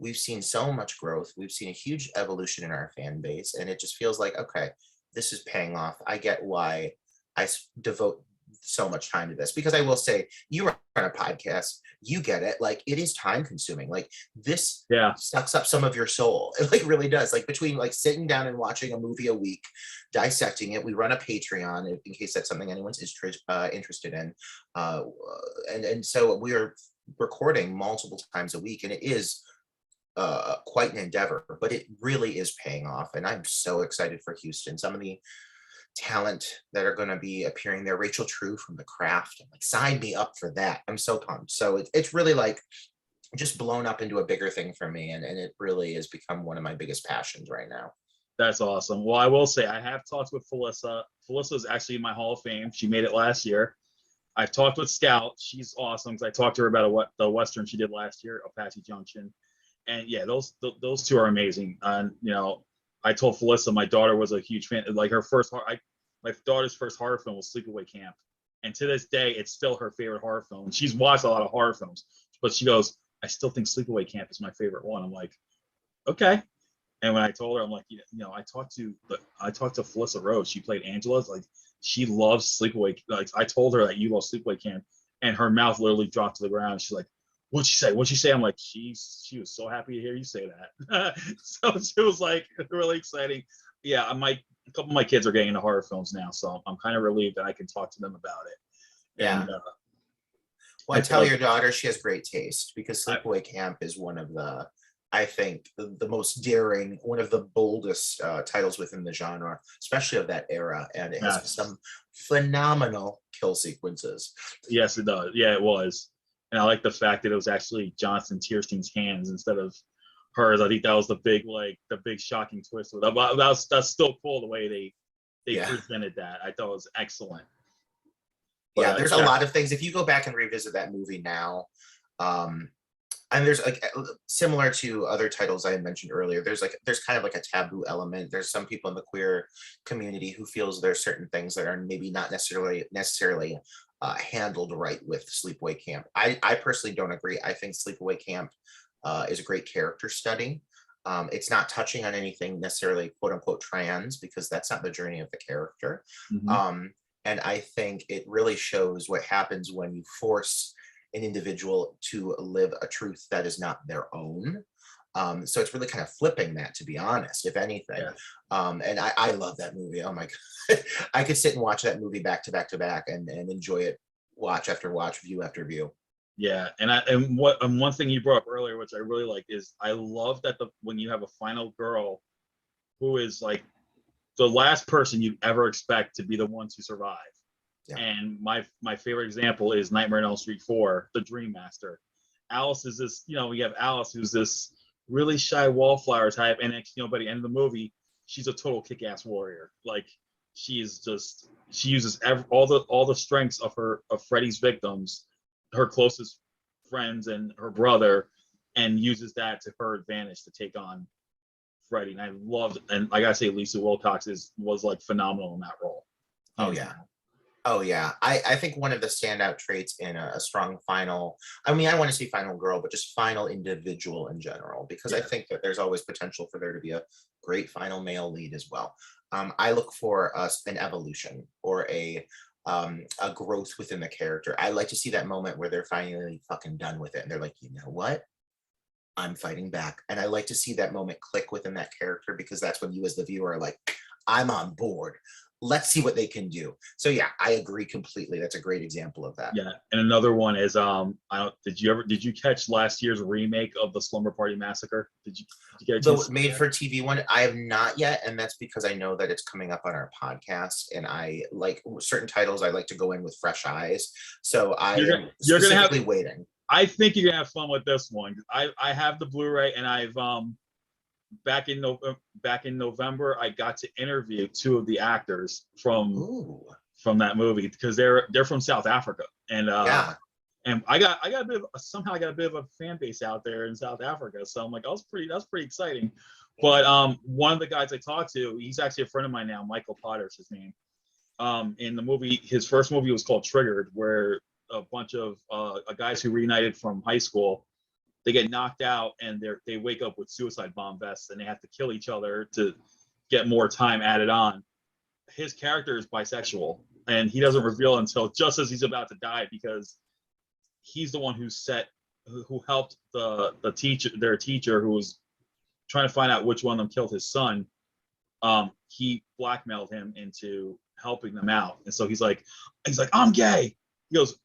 we've seen so much growth. We've seen a huge evolution in our fan base, and it just feels like, okay, this is paying off. I get why I devote so much time to this, because I will say, you run a podcast, you get it. It is time consuming. This sucks up some of your soul. It really does. Between sitting down and watching a movie a week, dissecting it. We run a Patreon in case that's something anyone's interested in. And so we are recording multiple times a week, and it is quite an endeavor, but it really is paying off. And I'm so excited for Houston. Some of the talent that are going to be appearing there, Rachel True from The Craft, sign me up for that. I'm so pumped. So it's really just blown up into a bigger thing for me, and it really has become one of my biggest passions right now. That's awesome. Well, I will say, I have talked with Felissa. Felissa is actually in my Hall of Fame. She made it last year. I've talked with Scout. She's awesome, because I talked to her about the Western she did last year, Apache Junction. And yeah, those two are amazing. And I told Felissa my daughter was a huge fan. My daughter's first horror film was Sleepaway Camp, and to this day, it's still her favorite horror film. She's watched a lot of horror films, but she goes, "I still think Sleepaway Camp is my favorite one." I'm like, okay. And when I told her, I'm like, I talked to Felissa Rose. She played Angela's. She loves Sleepaway. I told her that you love Sleepaway Camp, and her mouth literally dropped to the ground. She's like, "What'd she say? What'd she say?" I'm like, she was so happy to hear you say that. So it was really exciting. Yeah, a couple of my kids are getting into horror films now, so I'm kind of relieved that I can talk to them about it. Yeah. And, well, tell your daughter she has great taste, because Sleepaway Camp is one of I think the most daring, one of the boldest titles within the genre, especially of that era, and it has some phenomenal kill sequences. Yes, it does. Yeah, it was. And I like the fact that it was actually Jonathan Tierstein's hands instead of hers. I think that was the big shocking twist. That's still cool, the way they presented that. I thought it was excellent. But, there's a lot of things. If you go back and revisit that movie now, And there's like similar to other titles I had mentioned earlier, there's kind of like a taboo element. There's some people in the queer community who feels there's certain things that are maybe not necessarily handled right with Sleepaway Camp. I personally don't agree. I think Sleepaway Camp is a great character study. It's not touching on anything necessarily quote unquote trans, because that's not the journey of the character. And I think it really shows what happens when you force an individual to live a truth that is not their own. So it's really kind of flipping that, to be honest, if anything. And I love that movie. Oh my God. I could sit and watch that movie back to back to back and enjoy it watch after watch, view after view. Yeah, and one thing you brought up earlier, which I really like, is I love that when you have a final girl who is like the last person you'd ever expect to be the one to survive. Yeah. And my favorite example is Nightmare on Elm Street 4, The Dream Master. Alice is this, we have Alice who's this really shy wallflower type, and by the end of the movie, she's a total kick-ass warrior. Like she uses all the strengths of Freddy's victims, her closest friends and her brother, and uses that to her advantage to take on Freddy. And I loved, and I gotta say, Lisa Wilcox was like phenomenal in that role. Oh yeah. I think one of the standout traits in a strong final, I mean, I want to see final girl, but just final individual in general, because I think that there's always potential for there to be a great final male lead as well. I look for an evolution or a growth within the character. I like to see that moment where they're finally fucking done with it and they're like, you know what? I'm fighting back. And I like to see that moment click within that character, because that's when you as the viewer are like, I'm on board. Let's see what they can do. So yeah, I agree completely. That's a great example of that. Yeah, and another one is did you catch last year's remake of the Slumber Party Massacre? Did you get a chance? The made for TV one? I have not yet, and that's because I know that it's coming up on our podcast, and I like certain titles. I like to go in with fresh eyes, so you're gonna have waiting. I think you're gonna have fun with this one. I have the Blu-ray, and I've back in November, I got to interview two of the actors from that movie, because they're from South Africa, and and I got a bit of a fan base out there in South Africa, so I'm like, that's pretty exciting. But one of the guys I talked to, he's actually a friend of mine now, Michael Potter's his name. In the movie, his first movie was called Triggered, where a bunch of guys who reunited from high school, they get knocked out and they wake up with suicide bomb vests and they have to kill each other to get more time added on. His character is bisexual, and he doesn't reveal until just as he's about to die, because he's the one who helped their teacher who was trying to find out which one of them killed his son. He blackmailed him into helping them out. And so he's like, I'm gay. He goes,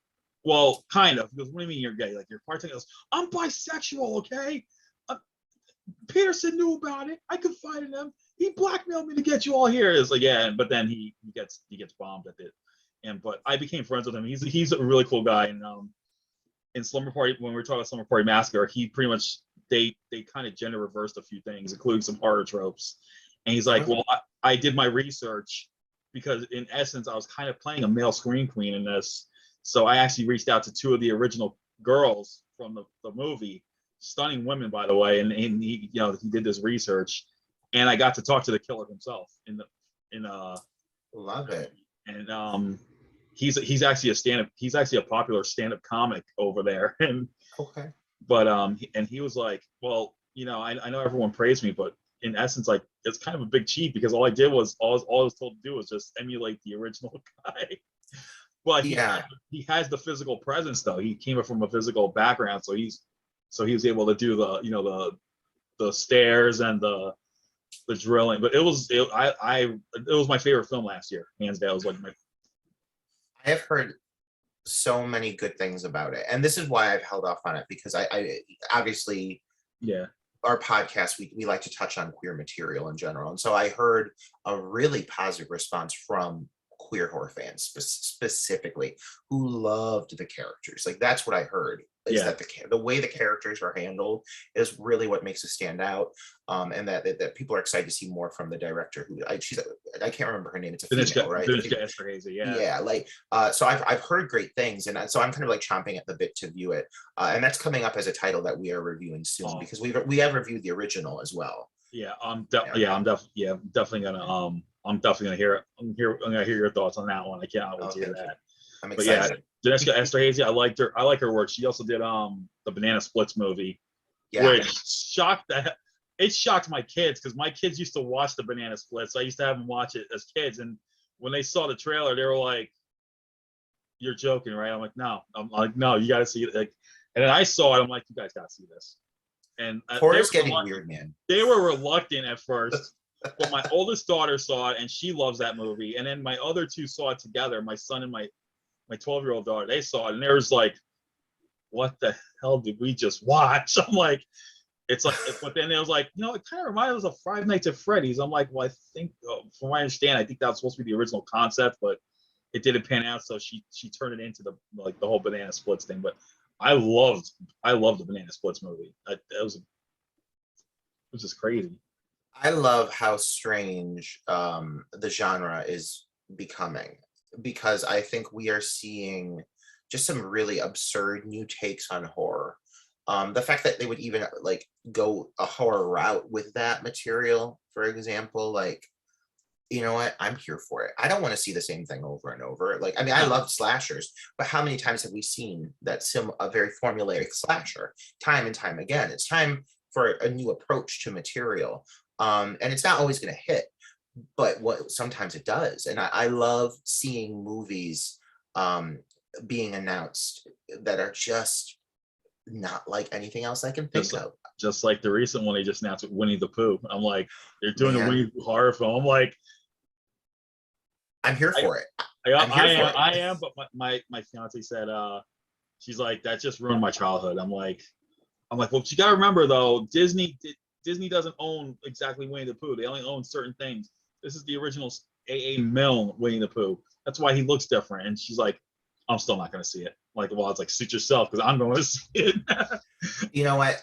well, kind of. He goes, what do you mean you're gay? Like, you're part-time? He goes, I'm bisexual, okay? Peterson knew about it. I confided in him. He blackmailed me to get you all here. It's like, yeah, but then he gets bombed at it. But I became friends with him. He's a really cool guy. And in Slumber Party, when we were talking about Slumber Party Massacre, he pretty much they kind of gender reversed a few things, including some horror tropes. And he's like, well, I did my research, because in essence I was kind of playing a male scream queen in this. So I actually reached out to two of the original girls from the movie, stunning women, by the way, and he he did this research, and I got to talk to the killer himself love it. And he's actually a popular stand-up comic over there, and but and he was like, well, I know everyone praised me, but in essence, like, it's kind of a big cheat, because all I was told to do was just emulate the original guy. But he has the physical presence, though. He came from a physical background, so he was able to do the stairs and the drilling. But it was my favorite film last year, hands down. It was like I have heard so many good things about it, and this is why I've held off on it, because I obviously our podcast we like to touch on queer material in general, and so I heard a really positive response from queer horror fans specifically, who loved the characters. Like, that's what I heard. is Yeah. that the way the characters are handled is really what makes it stand out. And that people are excited to see more from the director who I can't remember her name. It's a female, right? Danushka Esterhazy, yeah. Yeah, like so I've heard great things, and so I'm kind of like chomping at the bit to view it. And that's coming up as a title that we are reviewing soon, because we have reviewed the original as well. Yeah, I'm definitely gonna hear it. I'm gonna hear your thoughts on that one. I can't wait to hear that. I'm But yeah, excited. Danushka Esterhazy, I like her work. She also did the Banana Splits movie, Yeah. which shocked my kids, because my kids used to watch the Banana Splits. I used to have them watch it as kids, and when they saw the trailer, they were like, "You're joking, right?" I'm like, "No." I'm like, "No, you got to see it." Like, and then I saw it. I'm like, "You guys got to see this." And horror's getting weird, man. They were reluctant at first, but my oldest daughter saw it, and she loves that movie. And then my other two saw it together. My son and my 12-year-old daughter, they saw it, and they was like, "What the hell did we just watch?" I'm like, it's like, but then it was like, it kind of reminded us of Five Nights at Freddy's. I'm like, well, I think, from what I understand, I think that was supposed to be the original concept, but it didn't pan out, so she turned it into the whole Banana Splits thing. But I loved the Banana Splits movie. It was just crazy. I love how strange the genre is becoming, because I think we are seeing just some really absurd new takes on horror. The fact that they would even like go a horror route with that material, for example, like, you know what, I'm here for it. I don't want to see the same thing over and over. Like, I mean, I love slashers, but how many times have we seen a very formulaic slasher time and time again? It's time for a new approach to material. And it's not always going to hit, but sometimes it does. And I love seeing movies being announced that are just not like anything else I can think of. Just like the recent one they just announced with Winnie the Pooh. I'm like, they're doing a Winnie the Pooh horror film. I'm like, I'm here for it. I am, but my fiance said, she's like, that just ruined my childhood. I'm like, well, you got to remember though, Disney doesn't own exactly Winnie the Pooh. They only own certain things. This is the original A.A. Milne Winnie the Pooh. That's why he looks different. And she's like, I'm still not going to see it. Like, well, it's like, suit yourself, because I'm going to see it. You know what?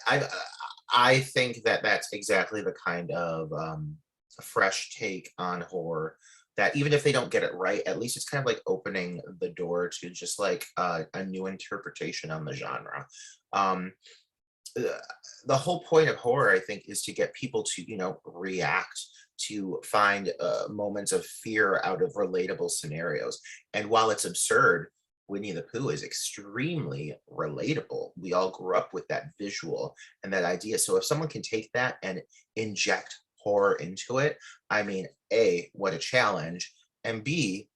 I think that's exactly the kind of fresh take on horror that, even if they don't get it right, at least it's kind of like opening the door to just like a new interpretation on the genre. The whole point of horror, I think, is to get people to, react, to find moments of fear out of relatable scenarios. And while it's absurd, Winnie the Pooh is extremely relatable. We all grew up with that visual and that idea. So if someone can take that and inject horror into it, I mean, A, what a challenge. And B,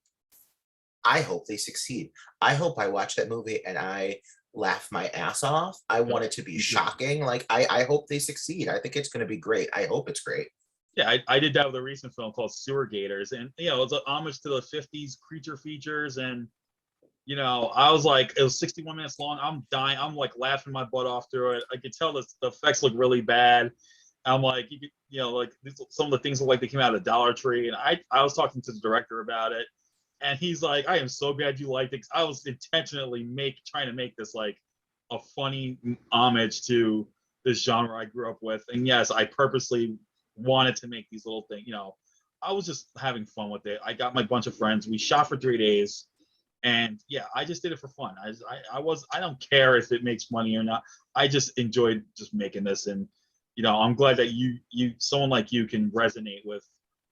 I hope they succeed. I hope I watch that movie and I laugh my ass off. I want it to be shocking. Like, I hope they succeed. I think it's going to be great. I hope it's great. Yeah, I did that with a recent film called Sewer Gators, and it's an homage to the 50s creature features. And I was like, it was 61 minutes long. I'm dying. I'm like laughing my butt off through it. I could tell the effects look really bad. I'm like, like some of the things look like they came out of Dollar Tree. And I was talking to the director about it, and he's like, I am so glad you liked it. I was intentionally trying to make this like a funny homage to this genre I grew up with. And yes, I purposely wanted to make these little things. I was just having fun with it. I got my bunch of friends. We shot for 3 days. And yeah, I just did it for fun. I don't care if it makes money or not. I just enjoyed just making this. And I'm glad that someone like you can resonate with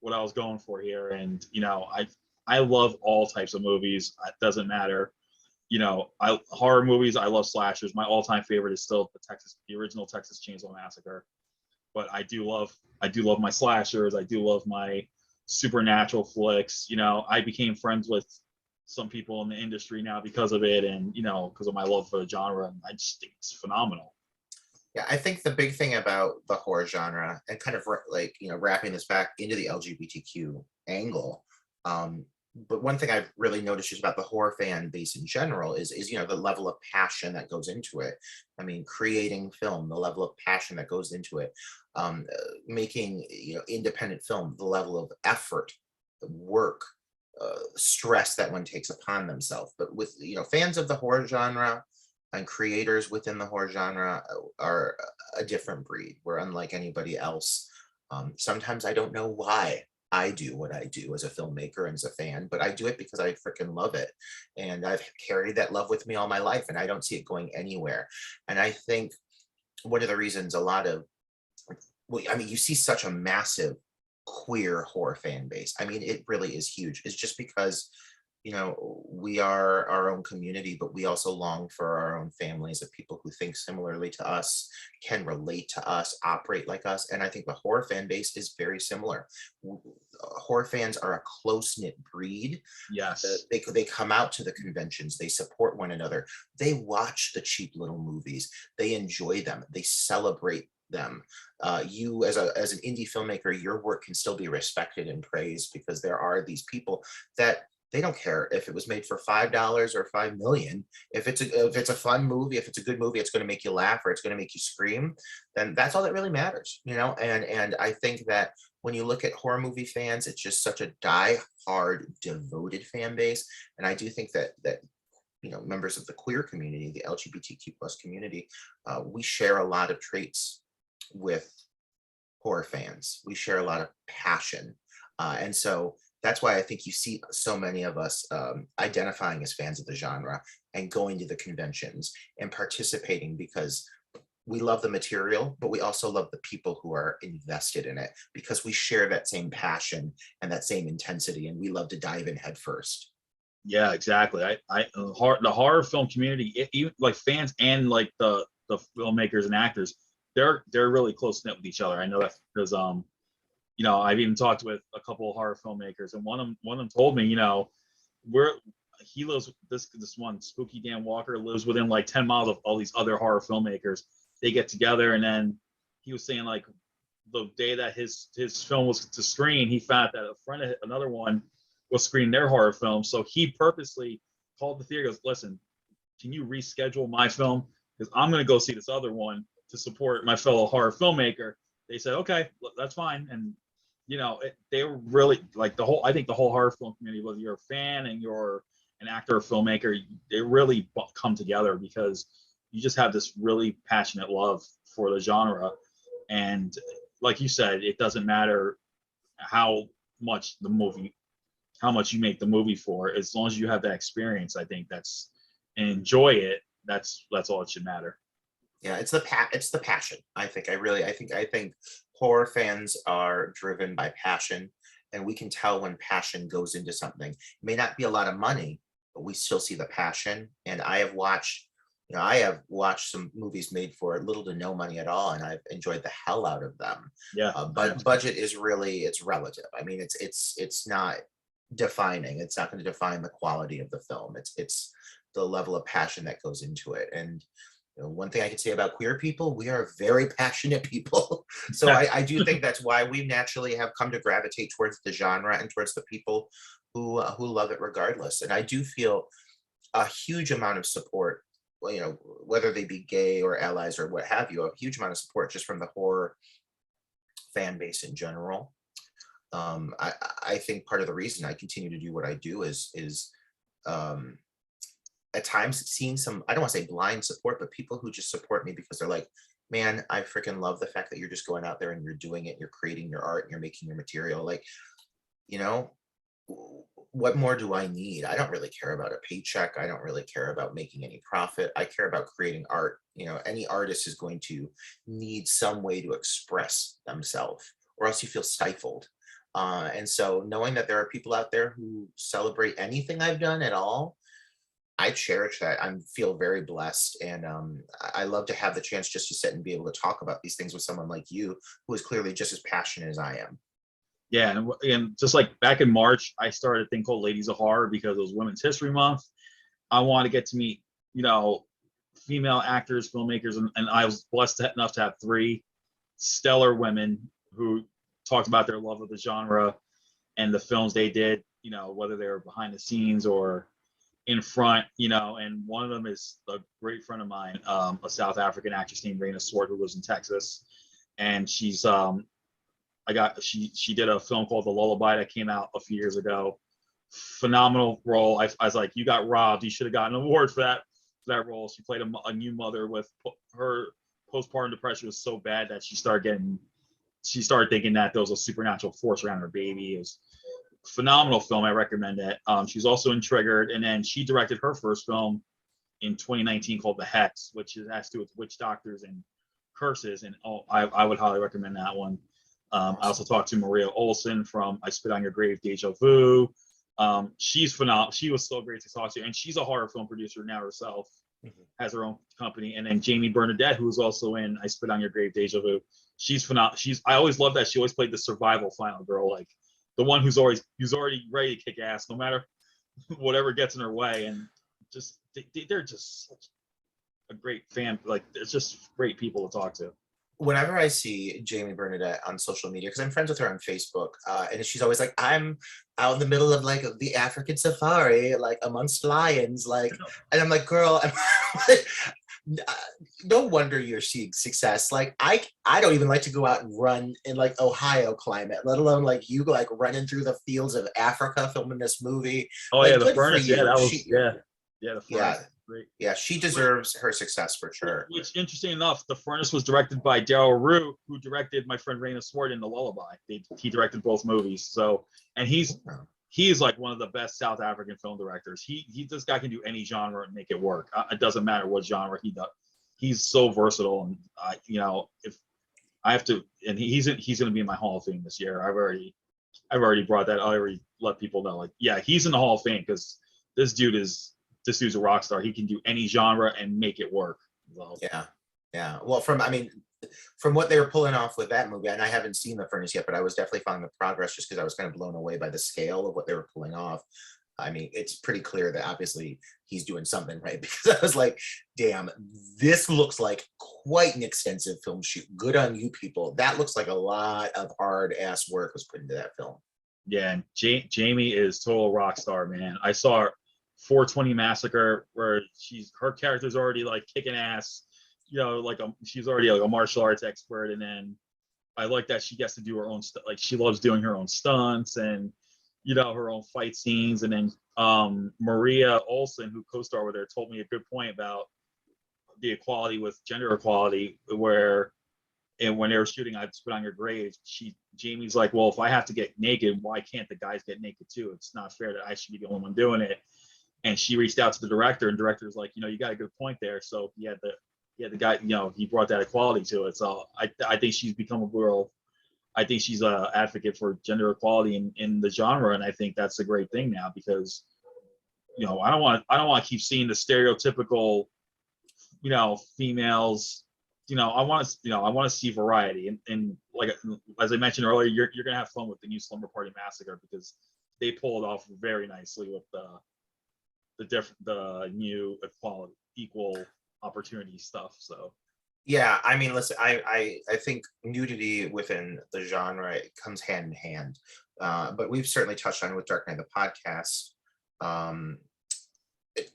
what I was going for here. And I love all types of movies. It doesn't matter. Horror movies. I love slashers. My all-time favorite is still the original Texas Chainsaw Massacre. But I do love my slashers. I do love my supernatural flicks. I became friends with some people in the industry now because of it, and because of my love for the genre. And I just think it's phenomenal. Yeah, I think the big thing about the horror genre, and kind of like wrapping this back into the LGBTQ angle, but one thing I've really noticed is about the horror fan base in general is the level of passion that goes into it. I mean, creating film, the level of passion that goes into it, making independent film, the level of effort, the work, stress that one takes upon themselves. But with fans of the horror genre, and creators within the horror genre are a different breed. We're unlike anybody else. Sometimes I don't know why I do what I do as a filmmaker and as a fan, but I do it because I freaking love it. And I've carried that love with me all my life, and I don't see it going anywhere. And I think one of the reasons a lot of, well, I mean, you see such a massive queer horror fan base. I mean, it really is huge. It's just because, you know, we are our own community, but we also long for our own families of people who think similarly to us, can relate to us, operate like us. And I think the horror fan base is very similar. Horror fans are a close-knit breed. Yes. They come out to the conventions, they support one another, they watch the cheap little movies, they enjoy them, they celebrate them. You as an indie filmmaker, your work can still be respected and praised because there are these people that they don't care if it was made for $5 or 5 million. If it's a fun movie, if it's a good movie, it's going to make you laugh or it's going to make you scream, then that's all that really matters, you know. And I think that when you look at horror movie fans, it's just such a die-hard, devoted fan base. And I do think that you know, members of the queer community, the LGBTQ plus community, we share a lot of traits with horror fans. We share a lot of passion, and so that's why I think you see so many of us identifying as fans of the genre and going to the conventions and participating because we love the material, but we also love the people who are invested in it because we share that same passion and that same intensity, and we love to dive in head first. Yeah, exactly. The horror film community, even like fans and like the filmmakers and actors, they're really close knit with each other. I know that because you know, I've even talked with a couple of horror filmmakers, and one of them told me, you know, he lives, this one Spooky Dan Walker lives within like 10 miles of all these other horror filmmakers. They get together, and then he was saying like the day that his film was to screen, he found that a friend of another one was screening their horror film, so he purposely called the theater, goes, listen, can you reschedule my film because I'm going to go see this other one to support my fellow horror filmmaker. They said, okay, that's fine. And you know, they were really like I think the whole horror film community, whether you're a fan and you're an actor or filmmaker, they really come together because you just have this really passionate love for the genre. And like you said, it doesn't matter how much how much you make the movie for, as long as you have that experience. I think and enjoy it. That's all it should matter. Yeah, it's the passion. I think horror fans are driven by passion, and we can tell when passion goes into something. It may not be a lot of money, but we still see the passion. And I have watched some movies made for little to no money at all, and I've enjoyed the hell out of them. Yeah. But budget is really, it's relative. I mean, it's not defining. It's not going to define the quality of the film. It's the level of passion that goes into it. And one thing I can say about queer people, we are very passionate people. So I do think that's why we naturally have come to gravitate towards the genre and towards the people who love it regardless. And I do feel a huge amount of support, you know, whether they be gay or allies or what have you, a huge amount of support just from the horror fan base in general. I think part of the reason I continue to do what I do is at times seeing some, I don't want to say blind support, but people who just support me because they're like, man, I freaking love the fact that you're just going out there and you're doing it, you're creating your art and you're making your material. Like, you know, what more do I need? I don't really care about a paycheck. I don't really care about making any profit. I care about creating art. You know, any artist is going to need some way to express themselves, or else you feel stifled. And so knowing that there are people out there who celebrate anything I've done at all, I cherish that. I feel very blessed, and I love to have the chance just to sit and be able to talk about these things with someone like you, who is clearly just as passionate as I am. Yeah, and just like back in March, I started a thing called Ladies of Horror because it was Women's History Month. I wanted to get to meet, you know, female actors, filmmakers, and I was blessed enough to have 3 stellar women who talked about their love of the genre and the films they did, you know, whether they were behind the scenes or in front, you know. And one of them is a great friend of mine, a South African actress named Raina Swart, who lives in Texas, and she's she did a film called The Lullaby that came out a few years ago. Phenomenal role. I was like, you got robbed. You should have gotten an award for for that role. She played a new mother with her postpartum depression was so bad that she started thinking that there was a supernatural force around her baby. It was a phenomenal film. I recommend it. She's also in Triggered, and then she directed her first film in 2019 called The Hex, which has to do with witch doctors and curses. And I would highly recommend that one. I also talked to Maria Olson from I Spit on Your Grave, Deja Vu. She's phenomenal. She was so great to talk to, and she's a horror film producer now herself. Has her own company. And then Jamie Bernadette, who's also in I Spit on Your Grave, Deja Vu. She's phenomenal. I always love that she always played the survival final girl, like the one who's already ready to kick ass no matter whatever gets in her way. And just they're just such a great fan. Like, they're just great people to talk to. Whenever I see Jamie Bernadette on social media, because I'm friends with her on Facebook, and she's always like, I'm out in the middle of like the African safari, like amongst lions, like, and I'm like, girl, no wonder you're seeing success. Like, I don't even like to go out and run in like Ohio climate, let alone like you like running through the fields of Africa filming this movie. Oh like, yeah, the furnace. Yeah, that was the furnace. Yeah. Great. Yeah, she deserves her success for sure. Which, interesting enough, The Furnace was directed by Daryl Rue, who directed my friend Raina Swart in The Lullaby. He directed both movies. So, and he's like one of the best South African film directors. This guy can do any genre and make it work. It doesn't matter what genre he does. He's so versatile, and if I have to, and he's going to be in my Hall of Fame this year. I've already brought that. I already let people know. Like, yeah, he's in the Hall of Fame because this dude's a rock star. He can do any genre and make it work. So. Yeah. Well, from what they were pulling off with that movie, and I haven't seen The Furnace yet, but I was definitely following the progress just because I was kind of blown away by the scale of what they were pulling off. I mean, it's pretty clear that obviously he's doing something right, because I was like, damn, this looks like quite an extensive film shoot. Good on you people. That looks like a lot of hard ass work was put into that film. Yeah, and Jamie is total rock star, man. I saw her 420 Massacre, where her character's already like kicking ass, like she's already like a martial arts expert. And then I like that she gets to do her own stuff. Like, she loves doing her own stunts and her own fight scenes. And then Maria Olson, who co-starred with her, told me a good point about the equality with gender equality, and when they were shooting I Spit on Your Grave, Jamie's like, well, if I have to get naked, why can't the guys get naked too? It's not fair that I should be the only one doing it. And she reached out to the director, and director's like, you got a good point there. So the guy, he brought that equality to it. So I think she's become a real, I think she's an advocate for gender equality in the genre, and I think that's a great thing now, because I don't want to keep seeing the stereotypical, females. I want to see variety, and like as I mentioned earlier, you're gonna have fun with the new Slumber Party Massacre, because they pull it off very nicely with the new equal opportunity stuff. So yeah, I mean, listen, I think nudity within the genre, it comes hand in hand, but we've certainly touched on it with Dark Knight the podcast.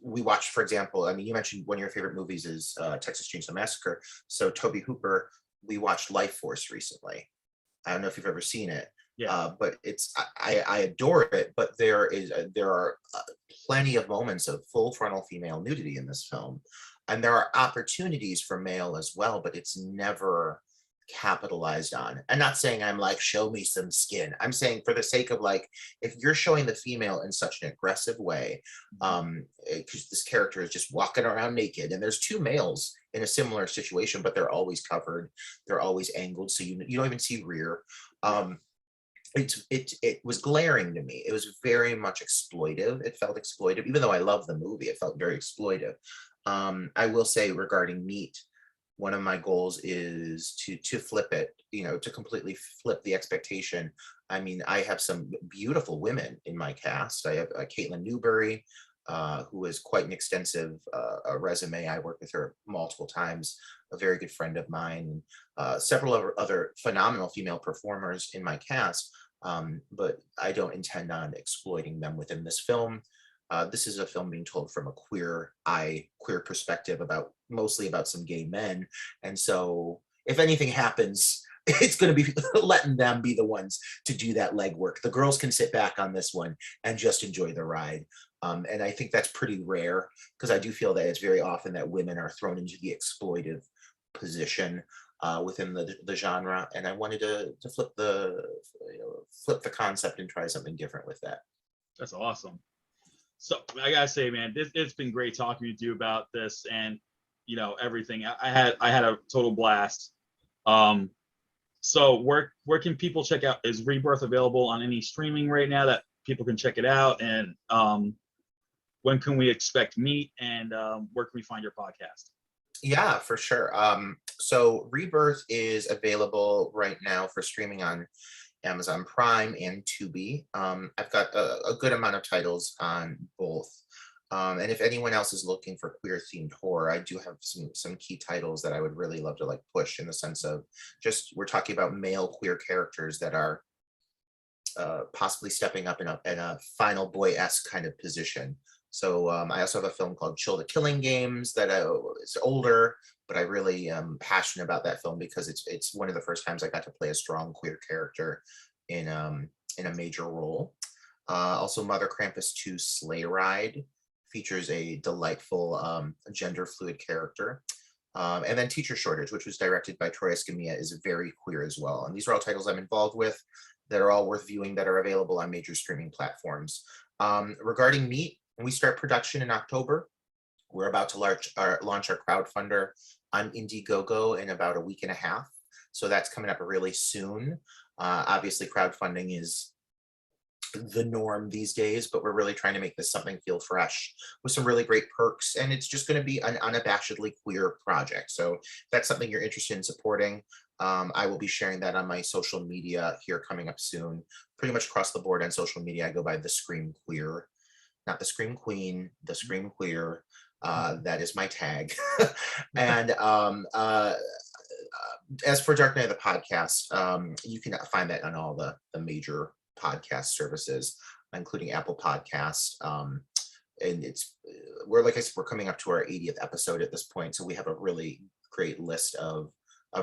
We watched, for example, I mean, you mentioned one of your favorite movies is Texas Chainsaw Massacre. So Tobe Hooper, we watched Life Force recently. I don't know if you've ever seen it. Yeah. But I adore it, but there are plenty of moments of full frontal female nudity in this film, and there are opportunities for male as well, but it's never capitalized on. I'm not saying I'm like, show me some skin. I'm saying, for the sake of like, if you're showing the female in such an aggressive way, because this character is just walking around naked, and there's two males in a similar situation, but they're always covered, they're always angled, so you don't even see rear. It was glaring to me. It was very much exploitive. It felt exploitive, even though I love the movie. It felt very exploitive. I will say, regarding meat, one of my goals is to flip it, to completely flip the expectation. I mean, I have some beautiful women in my cast. I have Caitlin Newberry, who has quite an extensive resume. I worked with her multiple times, a very good friend of mine, and several other phenomenal female performers in my cast. But I don't intend on exploiting them within this film. This is a film being told from a queer perspective, mostly about some gay men. And so if anything happens, it's going to be letting them be the ones to do that legwork. The girls can sit back on this one and just enjoy the ride. And I think that's pretty rare, because I do feel that it's very often that women are thrown into the exploitive position within the genre. And I wanted to flip flip the concept and try something different with that. That's awesome. So I gotta say, man, it's been great talking with you about this and everything. I had a total blast. So where can people check out? Is Rebirth available on any streaming right now that people can check it out? And when can we expect meet? And where can we find your podcast? Yeah, for sure. So Rebirth is available right now for streaming on Amazon Prime and Tubi. I've got a good amount of titles on both. And if anyone else is looking for queer themed horror, I do have some key titles that I would really love to push, in the sense of just, we're talking about male queer characters that are possibly stepping up in a final boy-esque kind of position. So I also have a film called Chill the Killing Games that is older, but I really am passionate about that film because it's one of the first times I got to play a strong queer character in a major role. Also, Mother Krampus 2 Sleigh Ride features a delightful gender fluid character. And then Teacher Shortage, which was directed by Troy Escambia, is very queer as well. And these are all titles I'm involved with that are all worth viewing, that are available on major streaming platforms. Regarding Meet, we start production in October. We're about to launch our crowdfunder on Indiegogo in about a week and a half. So that's coming up really soon. Obviously, crowdfunding is the norm these days, but we're really trying to make this something feel fresh with some really great perks. And it's just going to be an unabashedly queer project. So if that's something you're interested in supporting, I will be sharing that on my social media here coming up soon. Pretty much across the board on social media, I go by The Scream Queer. Not the Scream Queen, the Scream Queer. That is my tag. And as for Dark Night of the Podcast, you can find that on all the major podcast services, including Apple Podcasts. And we're, like I said, we're coming up to our 80th episode at this point, so we have a really great list of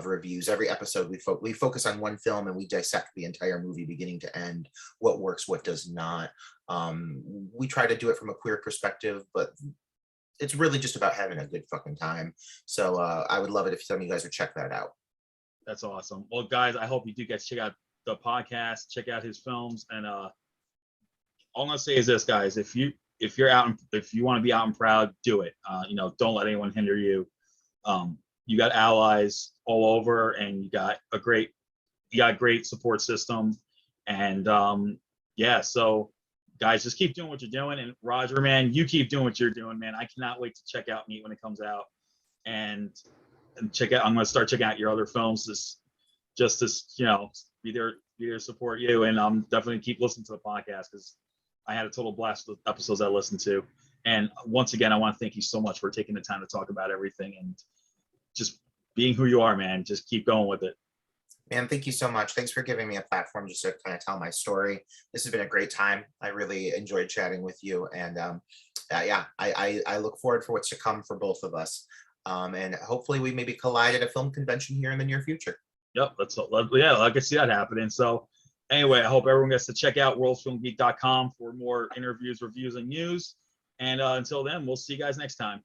reviews. Every episode we focus on one film and we dissect the entire movie beginning to end, what works, what does not. We try to do it from a queer perspective, but it's really just about having a good fucking time. So I would love it if some of you guys would check that out. That's awesome. Well, guys, I hope you do get to check out the podcast, check out his films, and all I'm gonna say is this, guys: if you want to be out and proud, do it. Don't let anyone hinder you. You got allies all over, and you got a great support system, and so guys, just keep doing what you're doing. And Roger, man, you keep doing what you're doing, man. I cannot wait to check out Meet when it comes out, and check out. I'm gonna start checking out your other films. Be there to support you, and definitely keep listening to the podcast because I had a total blast with the episodes I listened to. And once again, I want to thank you so much for taking the time to talk about everything and just being who you are, man. Just keep going with it. Man, thank you so much. Thanks for giving me a platform just to kind of tell my story. This has been a great time. I really enjoyed chatting with you. And I look forward for what's to come for both of us. And hopefully we maybe collide at a film convention here in the near future. Yep, I can see that happening. So anyway, I hope everyone gets to check out worldfilmgeek.com for more interviews, reviews, and news. And until then, we'll see you guys next time.